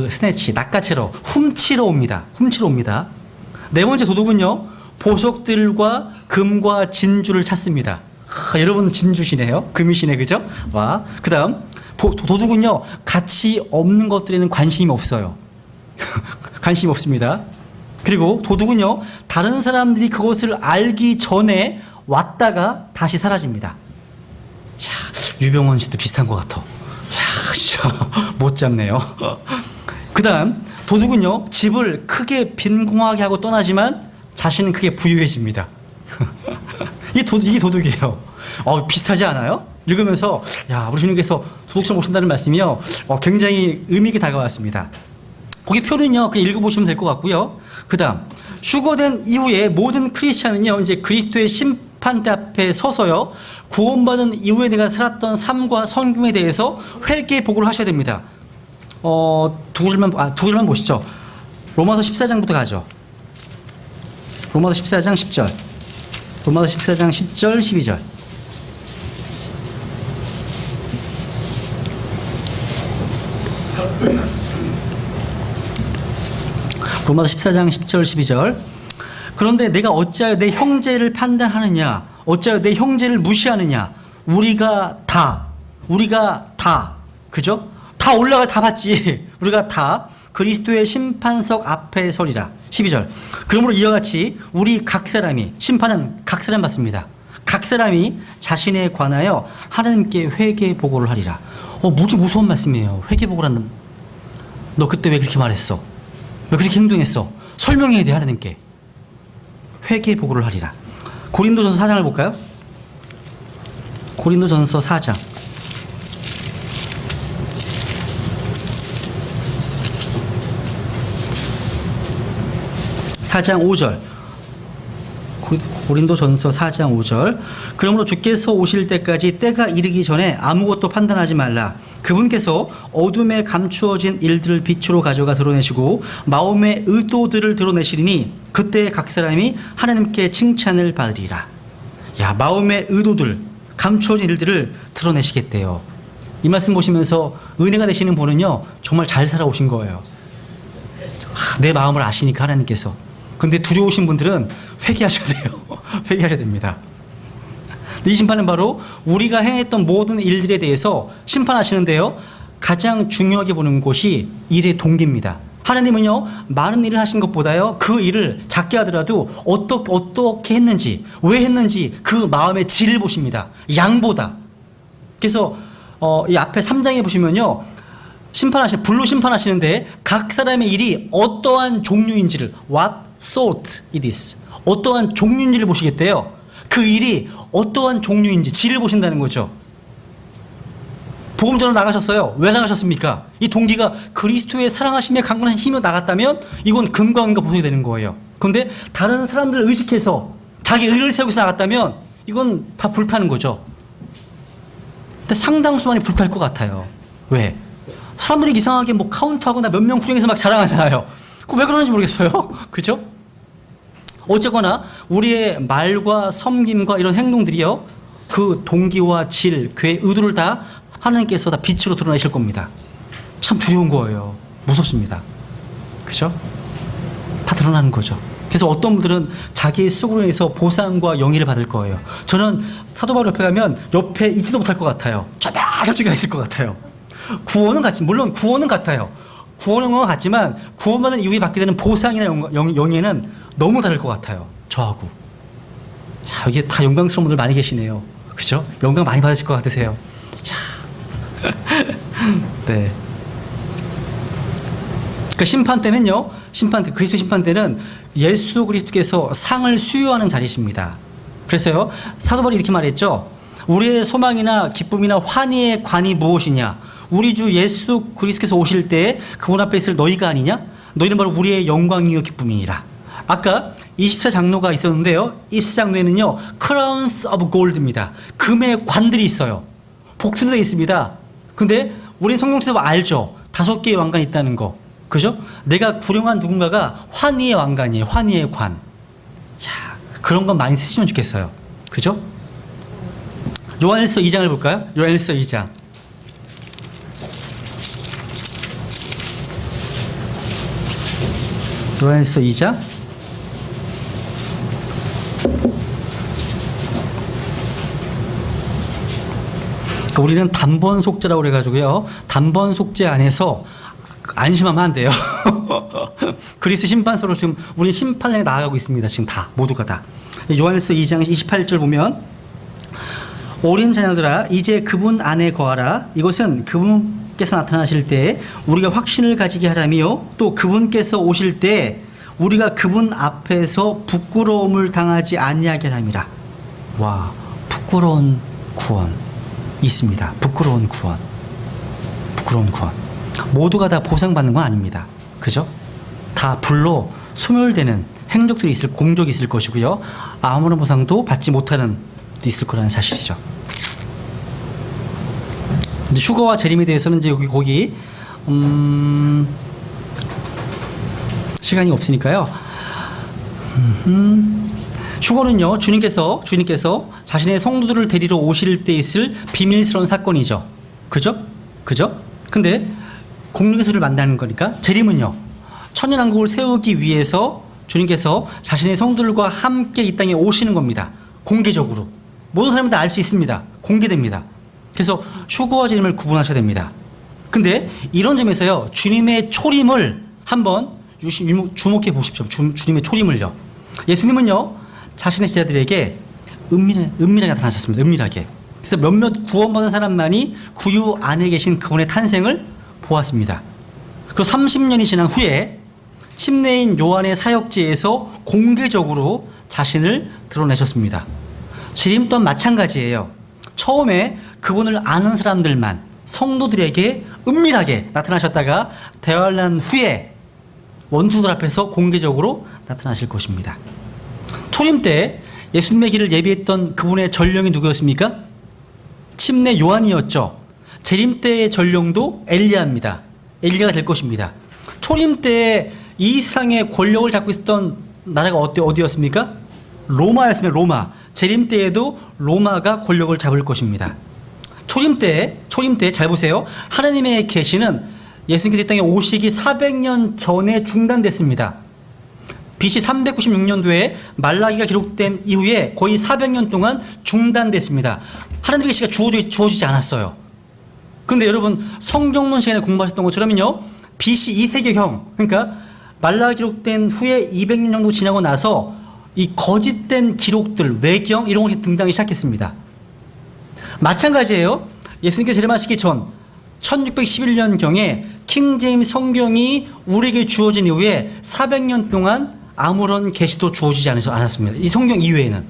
스네치, 낚아채러, 훔치러 옵니다. 훔치러 옵니다. 네 번째 도둑은요, 보석들과 금과 진주를 찾습니다. 여러분 진주시네요. 금이시네, 그죠? 와. 그 다음, 도둑은요, 가치 없는 것들에는 관심이 없어요. 관심이 없습니다. 그리고 도둑은요, 다른 사람들이 그것을 알기 전에 왔다가 다시 사라집니다. 야, 유병원 씨도 비슷한 것 같아. 야, 진짜 못 잡네요. 그 다음, 도둑은요, 집을 크게 빈공하게 하고 떠나지만 자신은 크게 부유해집니다. 이게 도둑이에요. 비슷하지 않아요? 읽으면서, 야, 우리 주님께서 도둑처럼 오신다는 말씀이요, 굉장히 의미 있게 다가왔습니다. 거기 표는요, 그냥 읽어보시면 될 것 같고요. 그 다음, 휴거된 이후에 모든 크리스찬은요, 이제 그리스도의 심판대 앞에 서서요, 구원받은 이후에 내가 살았던 삶과 성경에 대해서 회개 보고를 하셔야 됩니다. 두 줄만 보시죠. 로마서 14장부터 가죠. 로마서 14장 10절. 로마서 14장 10절, 12절. 로마서 14장 10절 12절. 그런데 내가 어찌하여 내 형제를 판단하느냐, 어찌하여 내 형제를 무시하느냐. 우리가 다 그죠? 다 올라가 다 봤지. 우리가 다 그리스도의 심판석 앞에 서리라. 12절. 그러므로 이와 같이 우리 각 사람이, 심판은 각 사람 받습니다. 각 사람이 자신에 관하여 하나님께 회개 보고를 하리라. 무지 무서운 말씀이에요. 회개 보고를 한다. 너 그때 왜 그렇게 말했어? 왜 그렇게 행동했어? 설명해야 돼, 하나님께. 회개 보고를 하리라. 고린도전서 4장을 볼까요? 고린도전서 4장. 4장 5절. 고린도전서 4장 5절. 그러므로 주께서 오실 때까지 때가 이르기 전에 아무것도 판단하지 말라. 그분께서 어둠에 감추어진 일들을 빛으로 가져가 드러내시고 마음의 의도들을 드러내시리니 그때 각 사람이 하나님께 칭찬을 받으리라. 야, 마음의 의도들, 감추어진 일들을 드러내시겠대요. 이 말씀 보시면서 은혜가 되시는 분은요, 정말 잘 살아오신 거예요. 내 마음을 아시니까 하나님께서. 근데 두려우신 분들은 회개하셔야 돼요. 회개하셔야 됩니다. 이 심판은 바로 우리가 행했던 모든 일들에 대해서 심판하시는데요, 가장 중요하게 보는 것이 일의 동기입니다. 하나님은요, 많은 일을 하신 것보다요, 그 일을 작게 하더라도 어떻게 했는지, 왜 했는지 그 마음의 질을 보십니다. 양보다. 그래서 이 앞에 3장에 보시면요, 불로 심판하시는데 각 사람의 일이 어떠한 종류인지를, what sort it is, 어떠한 종류인지를 보시겠대요. 그 일이 어떠한 종류인지 질을 보신다는 거죠. 복음 전으로 나가셨어요. 왜 나가셨습니까? 이 동기가 그리스도의 사랑하심에 강건한 힘으로 나갔다면 이건 금과 은과 보석이 되는 거예요. 그런데 다른 사람들을 의식해서 자기 의를 세우고서 나갔다면 이건 다 불타는 거죠. 근데 상당수 많이 불탈 것 같아요. 왜? 사람들이 이상하게 카운트하거나 몇 명 구령해서 막 자랑하잖아요. 왜 그러는지 모르겠어요. 그죠? 어쨌거나 우리의 말과 섬김과 이런 행동들이요, 그 동기와 질, 그의 의도를 다 하나님께서 다 빛으로 드러내실 겁니다. 참 두려운 거예요. 무섭습니다. 그죠? 다 드러나는 거죠. 그래서 어떤 분들은 자기의 수고로 인해서 보상과 영예를 받을 거예요. 저는 사도 바울 옆에 가면 옆에 있지도 못할 것 같아요. 저쪽에 있을 것 같아요. 구원은 같지, 물론 구원은 같아요. 구원은 건 같지만 구원받은 이후에 받게 되는 보상이나 영예는 너무 다를 것 같아요. 저하고. 자, 이게 다 영광스러운 분들 많이 계시네요. 그죠? 영광 많이 받으실 것 같으세요. 네. 그러니까 심판 때는요, 그리스도 심판 때는 예수 그리스도께서 상을 수여하는 자리십니다. 그래서요, 사도 바울이 이렇게 말했죠. 우리의 소망이나 기쁨이나 환희의 관이 무엇이냐? 우리 주 예수 그리스도께서 오실 때 그분 앞에 있을 너희가 아니냐? 너희는 바로 우리의 영광이요 기쁨이니라. 아까 24장로가 있었는데요, 24장로에는요 crowns of gold입니다. 금의 관들이 있어요. 복수도 있습니다. 근데 우리 성경에서 알죠? 5개의 왕관이 있다는 거. 그죠? 내가 구령한 누군가가 환희의 왕관이에요. 환희의 관. 야, 그런 건 많이 쓰시면 좋겠어요. 그죠? 요한일서 2장을 볼까요? 요한일서 2장. 요한일서 2장. 우리는 단번 속죄라고 그래가지고요. 단번 속죄 안에서 안심하면 안 돼요. 그리스도 심판서로 지금 우리 심판에 나아가고 있습니다. 지금 다 모두가 다. 요한일서 2장 28절 보면 어린 자녀들아 이제 그분 안에 거하라. 이것은 그분께서 나타나실 때 우리가 확신을 가지게 하라며 또 그분께서 오실 때 우리가 그분 앞에서 부끄러움을 당하지 아니하게 함이라. 와, 부끄러운 구원 있습니다. 부끄러운 구원. 부끄러운 구원. 모두가 다 보상받는 건 아닙니다. 그죠? 다 불로 소멸되는 행적들이 있을, 공적이 있을 것이고요. 아무런 보상도 받지 못하는 도 있을 거라는 사실이죠. 근데 휴거와 재림에 대해서는 이제 거기 시간이 없으니까요. 휴거는요, 주님께서 자신의 성도들을 데리러 오실 때 있을 비밀스러운 사건이죠. 그죠? 근데 공중에서를 만나는 거니까 재림은요, 천년왕국을 세우기 위해서 주님께서 자신의 성도들과 함께 이 땅에 오시는 겁니다. 공개적으로. 모든 사람이 다 알 수 있습니다. 공개됩니다. 그래서 휴거와 재림을 구분하셔야 됩니다. 근데 이런 점에서요, 주님의 초림을 한번 주목해 보십시오. 주님의 초림을요. 예수님은요, 자신의 제자들에게 은밀하게 나타나셨습니다. 은밀하게. 그래서 몇몇 구원받은 사람만이 구유 안에 계신 그분의 탄생을 보았습니다. 그리고 30년이 지난 후에 침례인 요한의 사역지에서 공개적으로 자신을 드러내셨습니다. 재림 또한 마찬가지예요. 처음에 그분을 아는 사람들만, 성도들에게 은밀하게 나타나셨다가 대환란 후에 원수들 앞에서 공개적으로 나타나실 것입니다. 초림 때 예수님의 길을 예비했던 그분의 전령이 누구였습니까? 침례 요한이었죠. 재림 때의 전령도 엘리야입니다. 엘리야가 될 것입니다. 초림 때 이 세상의 권력을 잡고 있었던 나라가 어디였습니까? 로마였습니다. 로마. 재림 때에도 로마가 권력을 잡을 것입니다. 초림 때 잘 보세요. 하나님의 계시는 예수님께서 이 땅에 오시기 400년 전에 중단됐습니다. BC 396년도에 말라기가 기록된 이후에 거의 400년 동안 중단됐습니다. 하나님의 계시가 주어지지 않았어요. 근데 여러분, 성경론 시간에 공부하셨던 것처럼요, BC 2세기형, 그러니까 말라기 기록된 후에 200년 정도 지나고 나서 이 거짓된 기록들, 외경 이런 것이 등장하기 시작했습니다. 마찬가지예요. 예수님께서 재림하시기 전 1611년경에 킹제임스 성경이 우리에게 주어진 이후에 400년 동안 아무런 계시도 주어지지 않았습니다. 이 성경 이외에는.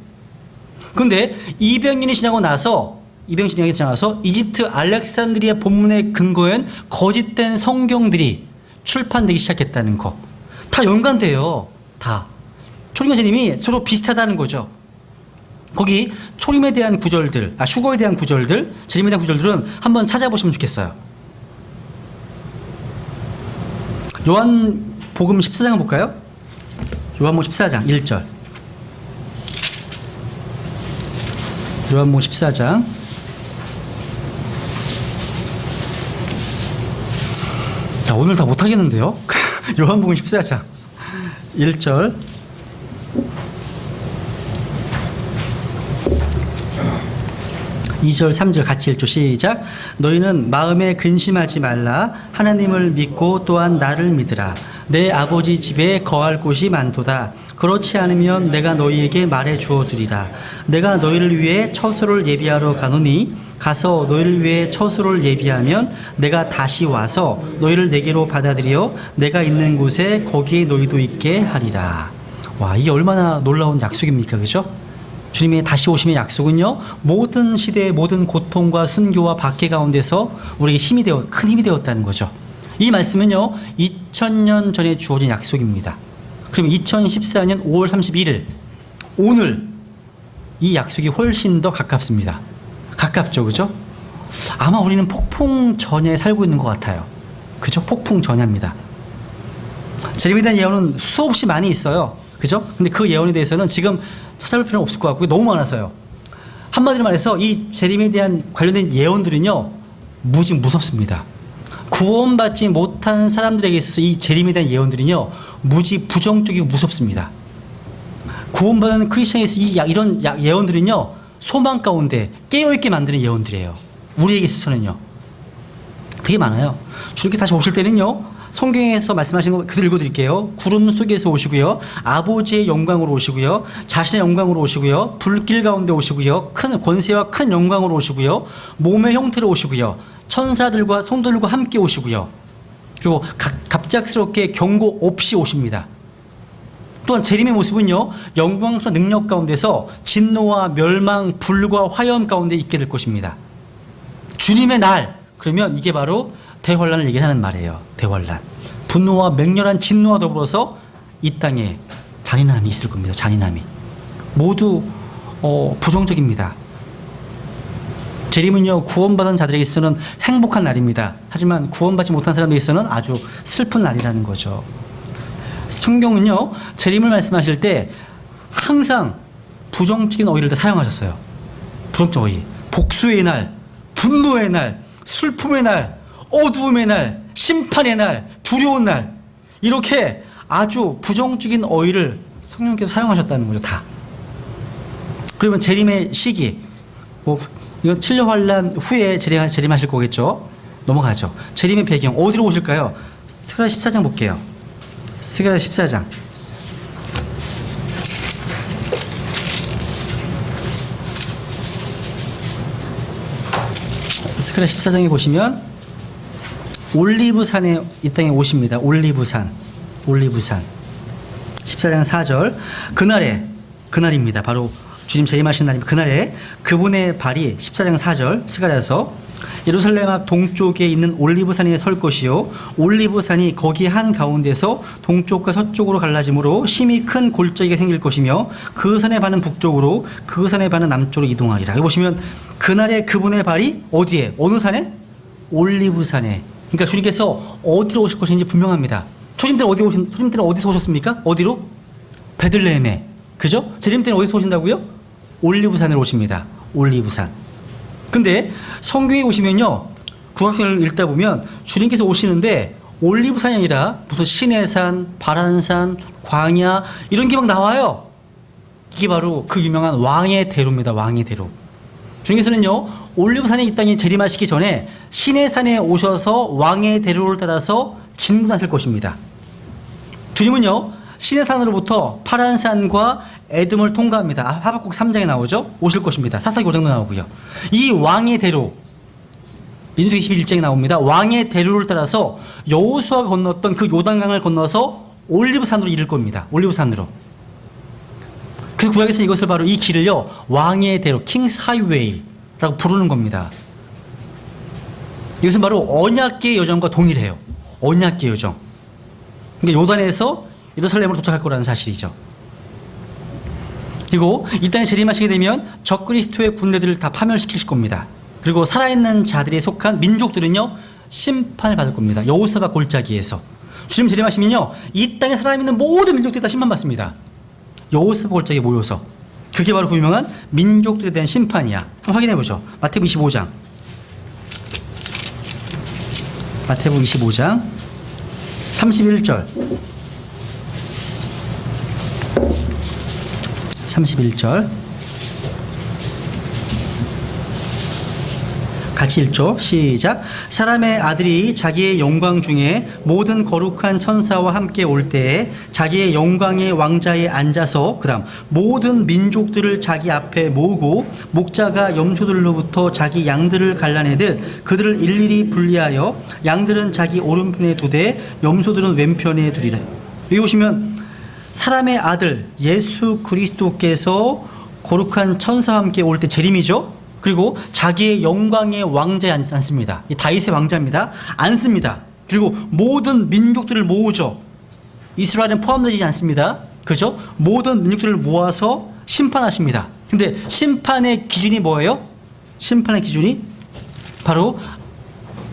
그런데 200년이 지나고 나서 이집트 알렉산드리아 본문의 근거엔 거짓된 성경들이 출판되기 시작했다는 거. 다 연관돼요. 다. 초림과 재림이 서로 비슷하다는 거죠. 거기 초림에 대한 구절들, 휴거에 대한 구절들, 재림에 대한 구절들은 한번 찾아보시면 좋겠어요. 요한복음 14장 볼까요? 요한복음 14장 1절. 요한복음 14장. 야, 오늘 다 못하겠는데요? 요한복음 14장 1절. (2절) (3절) 같이 읽죠. 시작. 너희는 마음에 근심하지 말라. 하나님을 믿고 또한 나를 믿으라. 내 아버지 집에 거할 곳이 많도다. 그렇지 않으면 내가 너희에게 말해 주었으리다. 내가 너희를 위해 처소를 예비하러 가노니 가서 너희를 위해 처소를 예비하면 내가 다시 와서 너희를 내게로 받아들여 내가 있는 곳에 거기에 너희도 있게 하리라. 와, 이게 얼마나 놀라운 약속입니까? 그죠? 주님의 다시 오심의 약속은요, 모든 시대의 모든 고통과 순교와 박해 가운데서 우리에게 큰 힘이 되었다는 거죠. 이 말씀은요, 2000년 전에 주어진 약속입니다. 그럼 2014년 5월 31일 오늘 이 약속이 훨씬 더 가깝습니다. 가깝죠, 그죠? 아마 우리는 폭풍 전야에 살고 있는 것 같아요. 그죠? 폭풍 전야입니다. 재림에 대한 예언은 수없이 많이 있어요. 그죠? 근데 그 예언에 대해서는 지금 찾아볼 필요는 없을 것 같고요. 너무 많아서요. 한마디로 말해서 이 재림에 대한 관련된 예언들은요, 무섭습니다. 구원받지 못한 사람들에게 있어서 이 재림에 대한 예언들은요, 무지 부정적이고 무섭습니다. 구원받은 크리스천에서 이런 예언들은요, 소망 가운데 깨어있게 만드는 예언들이에요. 우리에게 있어서는요. 되게 많아요. 주님께서 다시 오실 때는요, 성경에서 말씀하신 거 그대로 읽어드릴게요. 구름 속에서 오시고요, 아버지의 영광으로 오시고요, 자신의 영광으로 오시고요, 불길 가운데 오시고요, 큰 권세와 큰 영광으로 오시고요, 몸의 형태로 오시고요, 천사들과 성도들과 함께 오시고요, 그리고 갑작스럽게 경고 없이 오십니다. 또한 재림의 모습은요, 영광스러운 능력 가운데서 진노와 멸망, 불과 화염 가운데 있게 될 것입니다. 주님의 날, 그러면 이게 바로 대환란을 얘기하는 말이에요. 대환란. 분노와 맹렬한 진노와 더불어서 이 땅에 잔인함이 있을 겁니다. 잔인함이. 모두 부정적입니다. 재림은요, 구원받은 자들에게 있어서는 행복한 날입니다. 하지만 구원받지 못한 사람에게 있어서는 아주 슬픈 날이라는 거죠. 성경은요, 재림을 말씀하실 때 항상 부정적인 어휘를 다 사용하셨어요. 부정적 어휘. 복수의 날, 분노의 날, 슬픔의 날, 어두움의 날, 심판의 날, 두려운 날, 이렇게 아주 부정적인 어휘를 성령께서 사용하셨다는 거죠. 다. 그러면 재림의 시기, 이건 7년 환란 후에 재림하실 거겠죠. 넘어가죠. 재림의 배경 어디로 오실까요? 스가랴 14장 볼게요. 스가랴 14장. 스가랴 14장에 보시면 올리브산에 이 땅에 오십니다. 올리브산. 14장 4절. 그날입니다. 바로 주님 재림하신 날입니다. 그날에 그분의 발이 14장 4절 스가랴에서 예루살렘 앞 동쪽에 있는 올리브산에 설 것이요, 올리브산이 거기 한 가운데서 동쪽과 서쪽으로 갈라지므로 심히 큰 골짜기가 생길 것이며 그 산의 반은 북쪽으로 그 산의 반은 남쪽으로 이동하리라. 여기 보시면 그날에 그분의 발이 어디에? 어느 산에? 올리브산에. 그러니까 주님께서 어디로 오실 것인지 분명합니다. 초림들은 어디서 오셨습니까? 어디로? 베들레헴에. 그죠? 재림 때는 어디서 오신다고요? 올리브산으로 오십니다. 올리브산. 근데 성경에 오시면요, 구약성을 읽다 보면 주님께서 오시는데 올리브산이 아니라 무슨 시내산, 바란산, 광야 이런 게 막 나와요. 이게 바로 그 유명한 왕의 대로입니다. 왕의 대로. 주님께서는요, 올리브산에 이 땅에 재림하시기 전에 시내산에 오셔서 왕의 대로를 따라서 진군하실 것입니다. 주님은요, 시내산으로부터 파란산과 에돔을 통과합니다. 하박국 3장에 나오죠. 오실 것입니다. 사사기 5장도 나오고요. 이 왕의 대로, 민수기 21장에 나옵니다. 왕의 대로를 따라서 여호수아가 건넜던 그 요단강을 건너서 올리브산으로 이를 겁니다. 올리브산으로. 그 구약에서 이것을 바로 이 길을요, 왕의 대로, 킹스 하이웨이라고 부르는 겁니다. 이것은 바로 언약궤의 여정과 동일해요. 언약궤의 여정. 그러니까 요단에서 예루살렘으로 도착할 거라는 사실이죠. 그리고 이 땅에 재림하시게 되면 적그리스도의 군대들을 다 파멸시킬 겁니다. 그리고 살아있는 자들이 속한 민족들은요, 심판을 받을 겁니다. 여호사밧 골짜기에서. 주님 재림하시면요, 이 땅에 살아있는 모든 민족들이 다 심판받습니다. 여호사밧 골짜기에 모여서. 그게 바로 그 유명한 민족들에 대한 심판이야. 한번 확인해 보죠. 마태복음 25장. 마태복음 25장 31절. 31절 같이 읽죠. 시작. 사람의 아들이 자기의 영광 중에 모든 거룩한 천사와 함께 올 때에 자기의 영광의 왕자에 앉아서 그 다음 모든 민족들을 자기 앞에 모으고 목자가 염소들로부터 자기 양들을 갈라내듯 그들을 일일이 분리하여 양들은 자기 오른편에 두되 염소들은 왼편에 두리라. 여기 보시면 사람의 아들 예수 그리스도께서 거룩한 천사와 함께 올 때 재림이죠. 그리고 자기의 영광의 왕자에 앉습니다. 이 다윗의 왕자입니다. 앉습니다. 그리고 모든 민족들을 모으죠. 이스라엘은 포함되지 않습니다. 그죠? 모든 민족들을 모아서 심판하십니다. 근데 심판의 기준이 뭐예요? 심판의 기준이 바로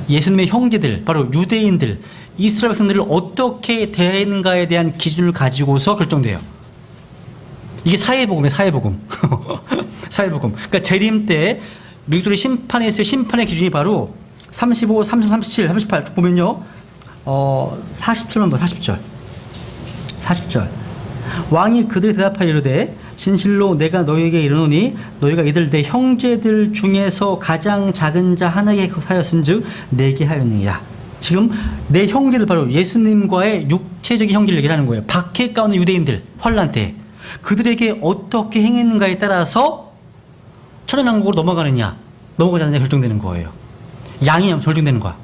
예수님의 형제들, 바로 유대인들, 이스라엘 백성들을 어떻게 대하는가에 대한 기준을 가지고서 결정돼요. 이게 사회복음이에요. 사회복음. 사회복음. 그러니까 재림 때 민족들이 심판했을 심판의 기준이 바로 35, 30, 37, 38 보면요. 40절만 봐. 40절. 40절. 왕이 그들이 대답하여 이르되 진실로 내가 너희에게 이르노니 너희가 이들 내 형제들 중에서 가장 작은 자 하나에게 하였은즉 내게 하였느니라. 지금 내 형제들 바로 예수님과의 육체적인 형제를 얘기하는 거예요. 박해 가운데 유대인들 환란 때 그들에게 어떻게 행했는가에 따라서 천연왕국으로 넘어가느냐 넘어가지 않느냐 결정되는 거예요. 양이 결정되는 거야.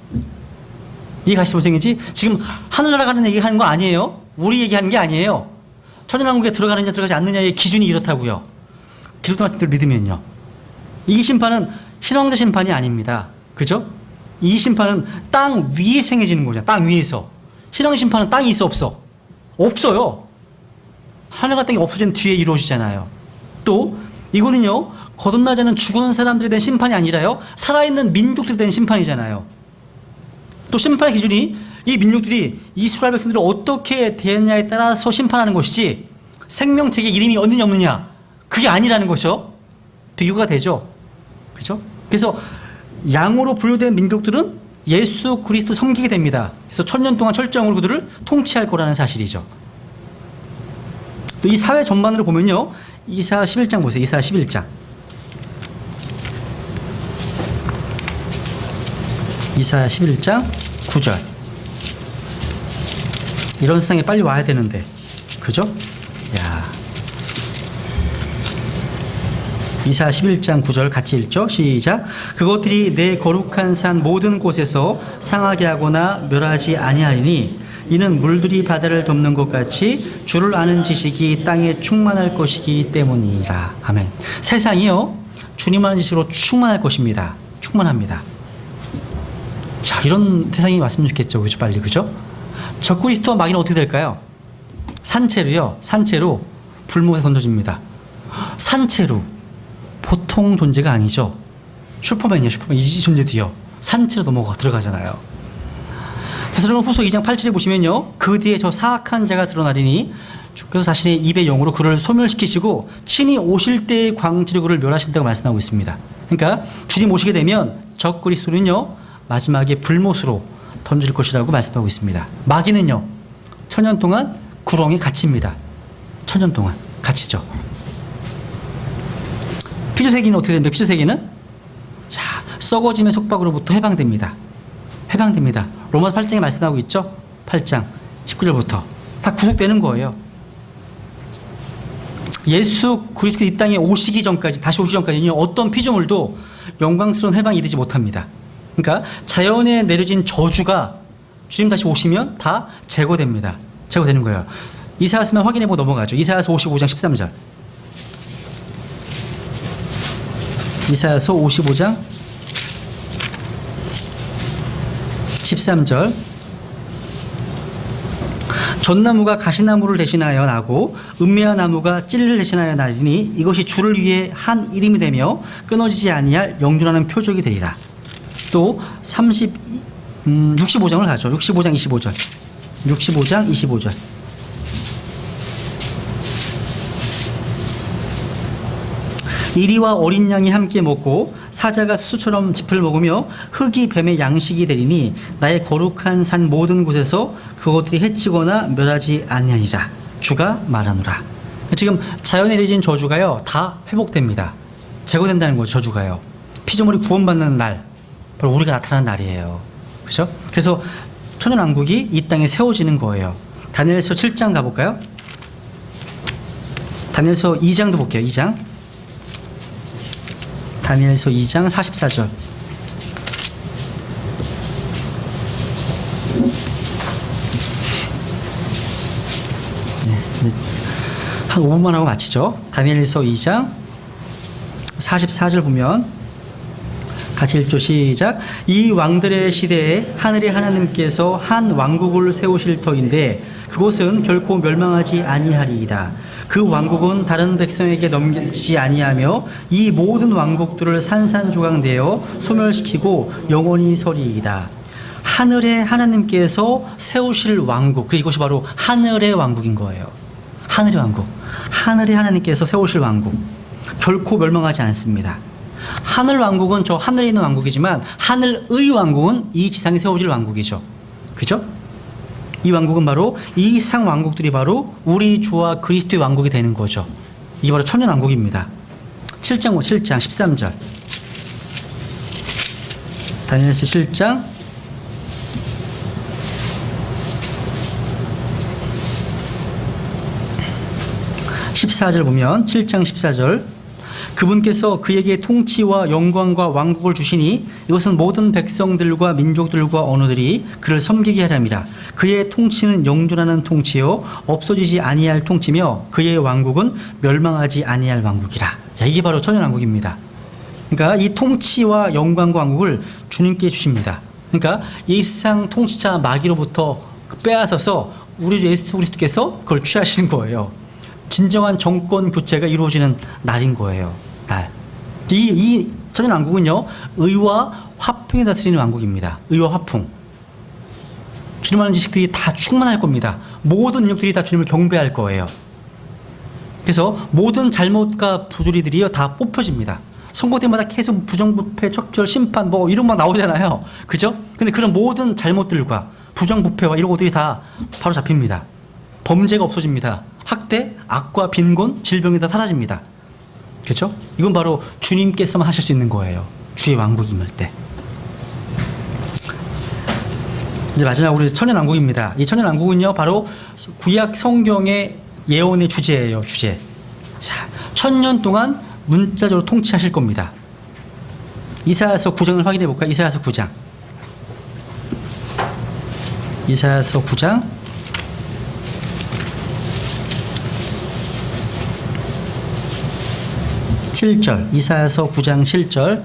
이게 가시보생이지 지금 하늘나라 가는 얘기하는 거 아니에요. 우리 얘기하는 게 아니에요. 천연왕국에 들어가느냐 들어가지 않느냐의 기준이 이렇다고요. 기록된 말씀들을 믿으면요. 이 심판은 신왕대 심판이 아닙니다. 그죠? 이 심판은 땅 위에서 행해지는 거죠. 땅 위에서. 신왕 심판은 땅이 있어 없어? 없어요. 하늘과 땅이 없어진 뒤에 이루어지잖아요. 또 이거는요. 거듭나지 않은 죽은 사람들에 대한 심판이 아니라요. 살아있는 민족들에 대한 심판이잖아요. 또 심판의 기준이 이 민족들이 이스라엘 백성들을 어떻게 대했냐에 따라서 심판하는 것이지 생명책에 이름이 있느냐 없느냐 그게 아니라는 거죠. 비교가 되죠. 그렇죠? 그래서 양으로 분류된 민족들은 예수 그리스도 섬기게 됩니다. 그래서 1000년 동안 철저함으로 그들을 통치할 거라는 사실이죠. 또 이 사회 전반으로 보면요. 이사야 11장 보세요. 이사야 11장. 이사야 11장 9절. 이런 세상에 빨리 와야 되는데. 그죠? 야. 이사야 11장 9절 같이 읽죠. 시작. 그것들이 내 거룩한 산 모든 곳에서 상하게 하거나 멸하지 아니하리니 이는 물들이 바다를 덮는 것 같이 주를 아는 지식이 땅에 충만할 것이기 때문이라. 아멘. 세상이요. 주님 아는 지식으로 충만할 것입니다. 충만합니다. 자, 이런 세상이 왔으면 좋겠죠. 그죠? 빨리. 그죠? 적그리스도와 마귀는 어떻게 될까요? 산채로요. 산채로 불못에 던져집니다. 산채로. 보통 존재가 아니죠. 슈퍼맨이에요. 슈퍼맨. 이 존재도요. 산채로 넘어가 들어가잖아요. 데살로니가 후서 2장 8절에 보시면요. 그 뒤에 저 사악한 자가 드러나리니 주께서 자신의 입의 영으로 그를 소멸시키시고 친히 오실 때의 광채로 그를 멸하신다고 말씀하고 있습니다. 그러니까 주님 오시게 되면 적그리스도는요. 마지막에 불못으로 던질 것이라고 말씀하고 있습니다. 마귀는요. 1000년 동안 구렁에 갇힙니다. 1000년 동안 갇히죠. 피조세기는 어떻게 됩니까? 피조세기는 자, 썩어짐의 속박으로부터 해방됩니다. 해방됩니다. 로마서 8장에 말씀하고 있죠. 8장 19절부터 다 구속되는 거예요. 예수 그리스도 이 땅에 오시기 전까지 다시 오시기 전까지는 어떤 피조물도 영광스러운 해방이 되지 못합니다. 그러니까 자연에 내려진 저주가 주님 다시 오시면 다 제거됩니다. 제거되는 거예요. 이사야서만 확인해보고 넘어가죠. 이사야서 55장 13절. 이사야서 55장 13절. 전나무가 가시나무를 대신하여 나고 은매화 나무가 찔을 대신하여 나리니 이것이 주를 위해 한 이름이 되며 끊어지지 아니할 영존하는 표적이 되리라. 또 65장을 가죠. 65장 25절. 65장 25절. 이리와 어린 양이 함께 먹고 사자가 수수처럼 짚을 먹으며 흙이 뱀의 양식이 되리니 나의 거룩한 산 모든 곳에서 그것들이 해치거나 멸하지 아니하니라. 주가 말하노라. 지금 자연에 내린 저주가요 다 회복됩니다. 제거된다는 거죠. 저주가요. 피조물이 구원받는 날 바로 우리가 나타나는 날이에요. 그렇죠? 그래서 천연왕국이 이 땅에 세워지는 거예요. 다니엘서 7장 가볼까요? 다니엘서 2장도 볼게요. 2장. 다니엘서 2장 44절. 네, 한 5분만 하고 마치죠. 다니엘서 2장 44절 보면 같이 읽죠. 시작. 이 왕들의 시대에 하늘의 하나님께서 한 왕국을 세우실 터인데 그곳은 결코 멸망하지 아니하리이다. 그 왕국은 다른 백성에게 넘기지 아니하며 이 모든 왕국들을 산산조각내어 소멸시키고 영원히 서리이다. 하늘의 하나님께서 세우실 왕국, 그리고 이것이 바로 하늘의 왕국인 거예요. 하늘의 왕국. 하늘의 하나님께서 세우실 왕국. 결코 멸망하지 않습니다. 하늘 왕국은 저 하늘에 있는 왕국이지만 하늘의 왕국은 이 지상에 세워질 왕국이죠. 그죠? 이 왕국은 바로 이 세상 왕국들이 바로 우리 주와 그리스도의 왕국이 되는 거죠. 이게 바로 천년 왕국입니다. 7장 7장 13절. 다니엘서 7장 14절 보면 7장 14절 그분께서 그에게 통치와 영광과 왕국을 주시니 이것은 모든 백성들과 민족들과 언어들이 그를 섬기게 하렵니다. 그의 통치는 영존하는 통치요 없어지지 아니할 통치며 그의 왕국은 멸망하지 아니할 왕국이라. 야, 이게 바로 천년왕국입니다. 그러니까 이 통치와 영광과 왕국을 주님께 주십니다. 그러니까 이 세상 통치자 마귀로부터 빼앗아서 우리 주 예수 그리스도께서 그걸 취하시는 거예요. 진정한 정권 교체가 이루어지는 날인 거예요. 날. 이 천년왕국은요, 의와 화평이 다스리는 왕국입니다. 의와 화풍. 주님 하는 지식들이 다 충만할 겁니다. 모든 인력들이 다 주님을 경배할 거예요. 그래서 모든 잘못과 부조리들이요 다 뽑혀집니다. 선거 때마다 계속 부정부패, 척결, 심판 뭐 이런 거 나오잖아요. 그죠? 근데 그런 모든 잘못들과 부정부패와 이런 것들이 다 바로 잡힙니다. 범죄가 없어집니다. 학대, 악과 빈곤, 질병이 다 사라집니다. 그렇죠? 이건 바로 주님께서만 하실 수 있는 거예요. 주의 왕국임을 때. 이제 마지막으로 천년왕국입니다. 이 천년왕국은요 바로 구약 성경의 예언의 주제예요. 주제. 자, 1000년 동안 문자적으로 통치하실 겁니다. 이사야서 9장을 확인해 볼까요? 이사야서 9장. 이사야서 9장 7절, 이사야서 9장 7절.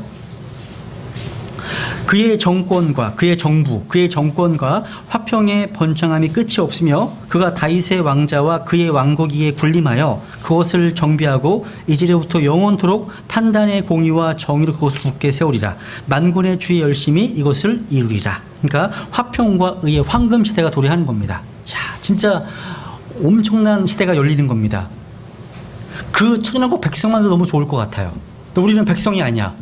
그의 정권과 그의 정부, 그의 정권과 화평의 번창함이 끝이 없으며 그가 다윗의 왕자와 그의 왕국 위에 군림하여 그것을 정비하고 이제로부터 영원토록 판단의 공의와 정의로 그것을 굳게 세우리라. 만군의 주의 열심히 이것을 이루리라. 그러니까 화평과 의의 황금 시대가 도래하는 겁니다. 야, 진짜 엄청난 시대가 열리는 겁니다. 그 천년왕국 백성만도 너무 좋을 것 같아요. 또 우리는 백성이 아니야.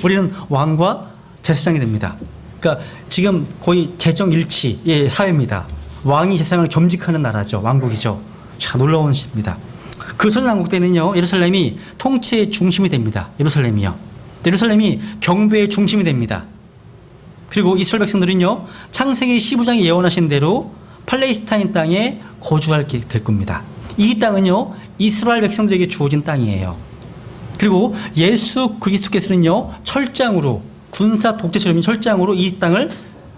우리는 왕과 제사장이 됩니다. 그러니까 지금 거의 재정일치의 사회입니다. 왕이 세상을 겸직하는 나라죠. 왕국이죠. 자, 놀라운 시대입니다. 그 천년왕국 때는요, 예루살렘이 통치의 중심이 됩니다. 예루살렘이요. 예루살렘이 경배의 중심이 됩니다. 그리고 이스라엘 백성들은요, 창세기 15장에 예언하신 대로 팔레스타인 땅에 거주하게 될 겁니다. 이 땅은요, 이스라엘 백성들에게 주어진 땅이에요. 그리고 예수 그리스도께서는요, 철장으로 군사 독재처럼 철장으로 이 땅을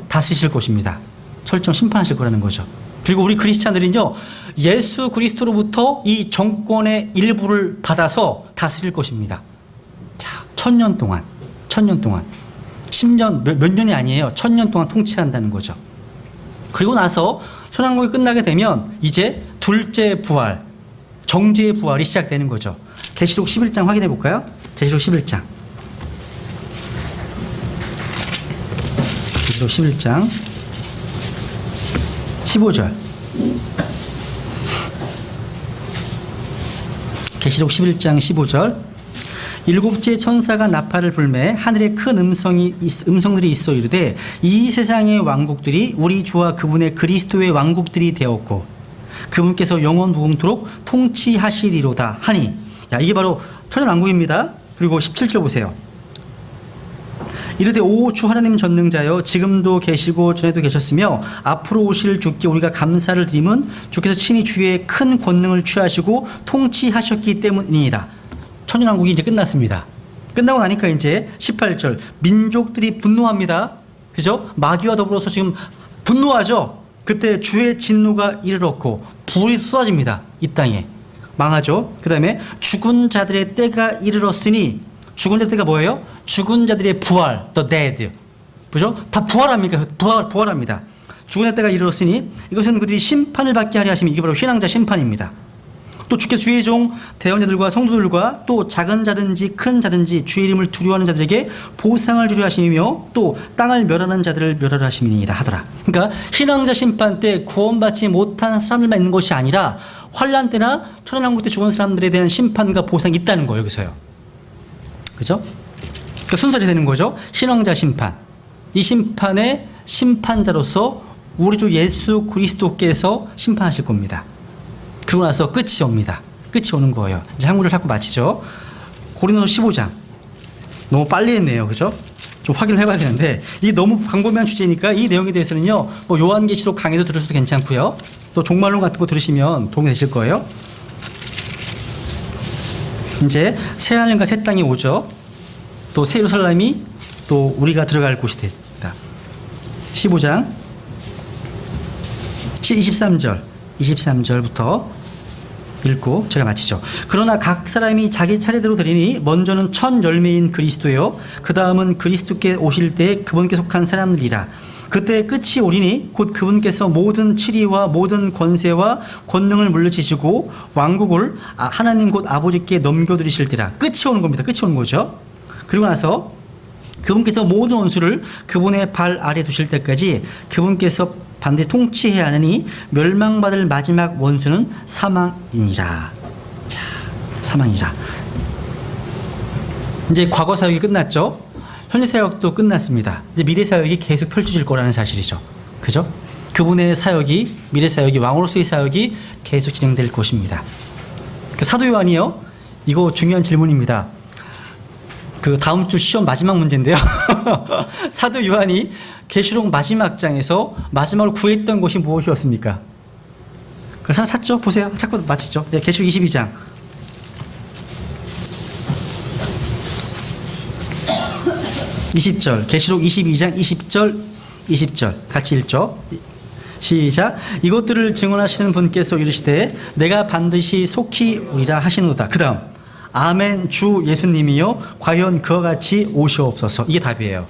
다스리실 것입니다. 철저히 심판하실 거라는 거죠. 그리고 우리 크리스찬들은요, 예수 그리스도로부터 이 정권의 일부를 받아서 다스릴 것입니다. 자, 1000년 동안 10년 몇 년이 아니에요. 1000년 동안 통치한다는 거죠. 그리고 나서 천왕국이 끝나게 되면 이제 둘째 부활, 정죄의 부활이 시작되는 거죠. 계시록 11장 확인해 볼까요? 계시록 11장. 계시록 11장 15절. 계시록 11장 15절. 일곱째 천사가 나팔을 불매 하늘에 큰 음성들이 있어 이르되 이 세상의 왕국들이 우리 주와 그분의 그리스도의 왕국들이 되었고 그분께서 영원 무궁토록 통치하시리로다 하니. 야, 이게 바로 천년왕국입니다. 그리고 17절 보세요. 이르되 오 주 하나님 전능자여 지금도 계시고 전에도 계셨으며 앞으로 오실 주께 우리가 감사를 드림은 주께서 친히 주의 큰 권능을 취하시고 통치하셨기 때문이니이다. 천년왕국이 이제 끝났습니다. 끝나고 나니까 이제 18절 민족들이 분노합니다. 그죠? 마귀와 더불어서 지금 분노하죠. 그때 주의 진노가 이르렀고 불이 쏟아집니다. 이 땅에 망하죠. 그 다음에 죽은 자들의 때가 이르렀으니 죽은 자들의 때가 뭐예요? 죽은 자들의 부활, the dead. 그죠? 다 부활합니까? 부활합니다. 죽은 자들의 때가 이르렀으니 이것은 그들이 심판을 받게 하려 하심이 이게 바로 신앙자 심판입니다. 또 주께서 주의 종 대언자들과 성도들과 또 작은 자든지 큰 자든지 주의 이름을 두려워하는 자들에게 보상을 주려 하심이며 또 땅을 멸하는 자들을 멸하려 하심이니이다 하더라. 그러니까 신앙자 심판 때 구원받지 못한 사람들만 있는 것이 아니라 환난 때나 천년왕국 때 죽은 사람들에 대한 심판과 보상이 있다는 거예요. 여기서요. 그죠? 그 순서리 되는 거죠. 신앙자 심판. 이 심판의 심판자로서 우리 주 예수 그리스도께서 심판하실 겁니다. 그러고 나서 끝이 옵니다. 끝이 오는 거예요. 이제 한국을 자꾸 마치죠. 고린도서 15장. 너무 빨리 했네요. 그죠? 좀 확인을 해봐야 되는데 이게 너무 광범위한 주제니까 이 내용에 대해서는요. 뭐 요한계시록 강의도 들으셔도 괜찮고요. 또 종말론 같은 거 들으시면 도움이 되실 거예요. 이제 새 하늘과 새 땅이 오죠. 또 새 예루살렘이 또 우리가 들어갈 곳이 됐다. 15장 23절부터 읽고 제가 마치죠. 그러나 각 사람이 자기 차례대로 되리니 먼저는 첫 열매인 그리스도요 그 다음은 그리스도께 오실 때 그분께 속한 사람들이라. 그때 끝이 오리니 곧 그분께서 모든 치리와 모든 권세와 권능을 물리치시고 왕국을 하나님 곧 아버지께 넘겨드리실지라. 끝이 오는 겁니다. 끝이 오는 거죠. 그리고 나서 그분께서 모든 원수를 그분의 발 아래 두실 때까지 그분께서 반드시 통치해야 하느니 멸망받을 마지막 원수는 사망이니라. 사망이라. 이제 과거 사역이 끝났죠. 현재 사역도 끝났습니다. 이제 미래 사역이 계속 펼쳐질 거라는 사실이죠. 그죠? 그분의 사역이, 미래 사역이, 왕으로서의 사역이 계속 진행될 것입니다. 사도 요한이요. 이거 중요한 질문입니다. 그 다음 주 시험 마지막 문제인데요. 사도 요한이 계시록 마지막 장에서 마지막으로 구했던 것이 무엇이었습니까? 그걸 하나 찾죠? 보세요. 찾고 마치죠. 네, 계시록 22장. 계시록 22장 20절 같이 읽죠. 시작. 이것들을 증언하시는 분께서 이르시되 내가 반드시 속히 오리라 하시노다. 그 다음 아멘 주 예수님이요 과연 그와 같이 오시옵소서. 이게 답이에요.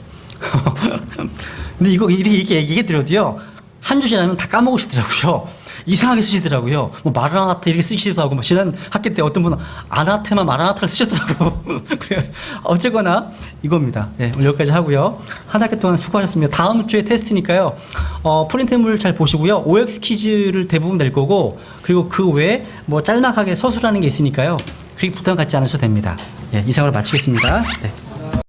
근데 이거 이렇게 얘기해 드려도요 한 주 지나면 다 까먹으시더라고요. 이상하게 쓰시더라고요. 뭐 마라나타 이렇게 쓰시기도 하고, 지난 학기 때 어떤 분은 아나테마 마라나타를 쓰셨더라고. 그래 어쨌거나 이겁니다. 네, 오늘 여기까지 하고요. 한 학기 동안 수고하셨습니다. 다음 주에 테스트니까요. 프린트물 잘 보시고요. OX 퀴즈를 대부분 낼 거고, 그리고 그 외에 뭐 짤막하게 서술하는 게 있으니까요. 그렇게 부담 갖지 않으셔도 됩니다. 네, 이상으로 마치겠습니다. 네.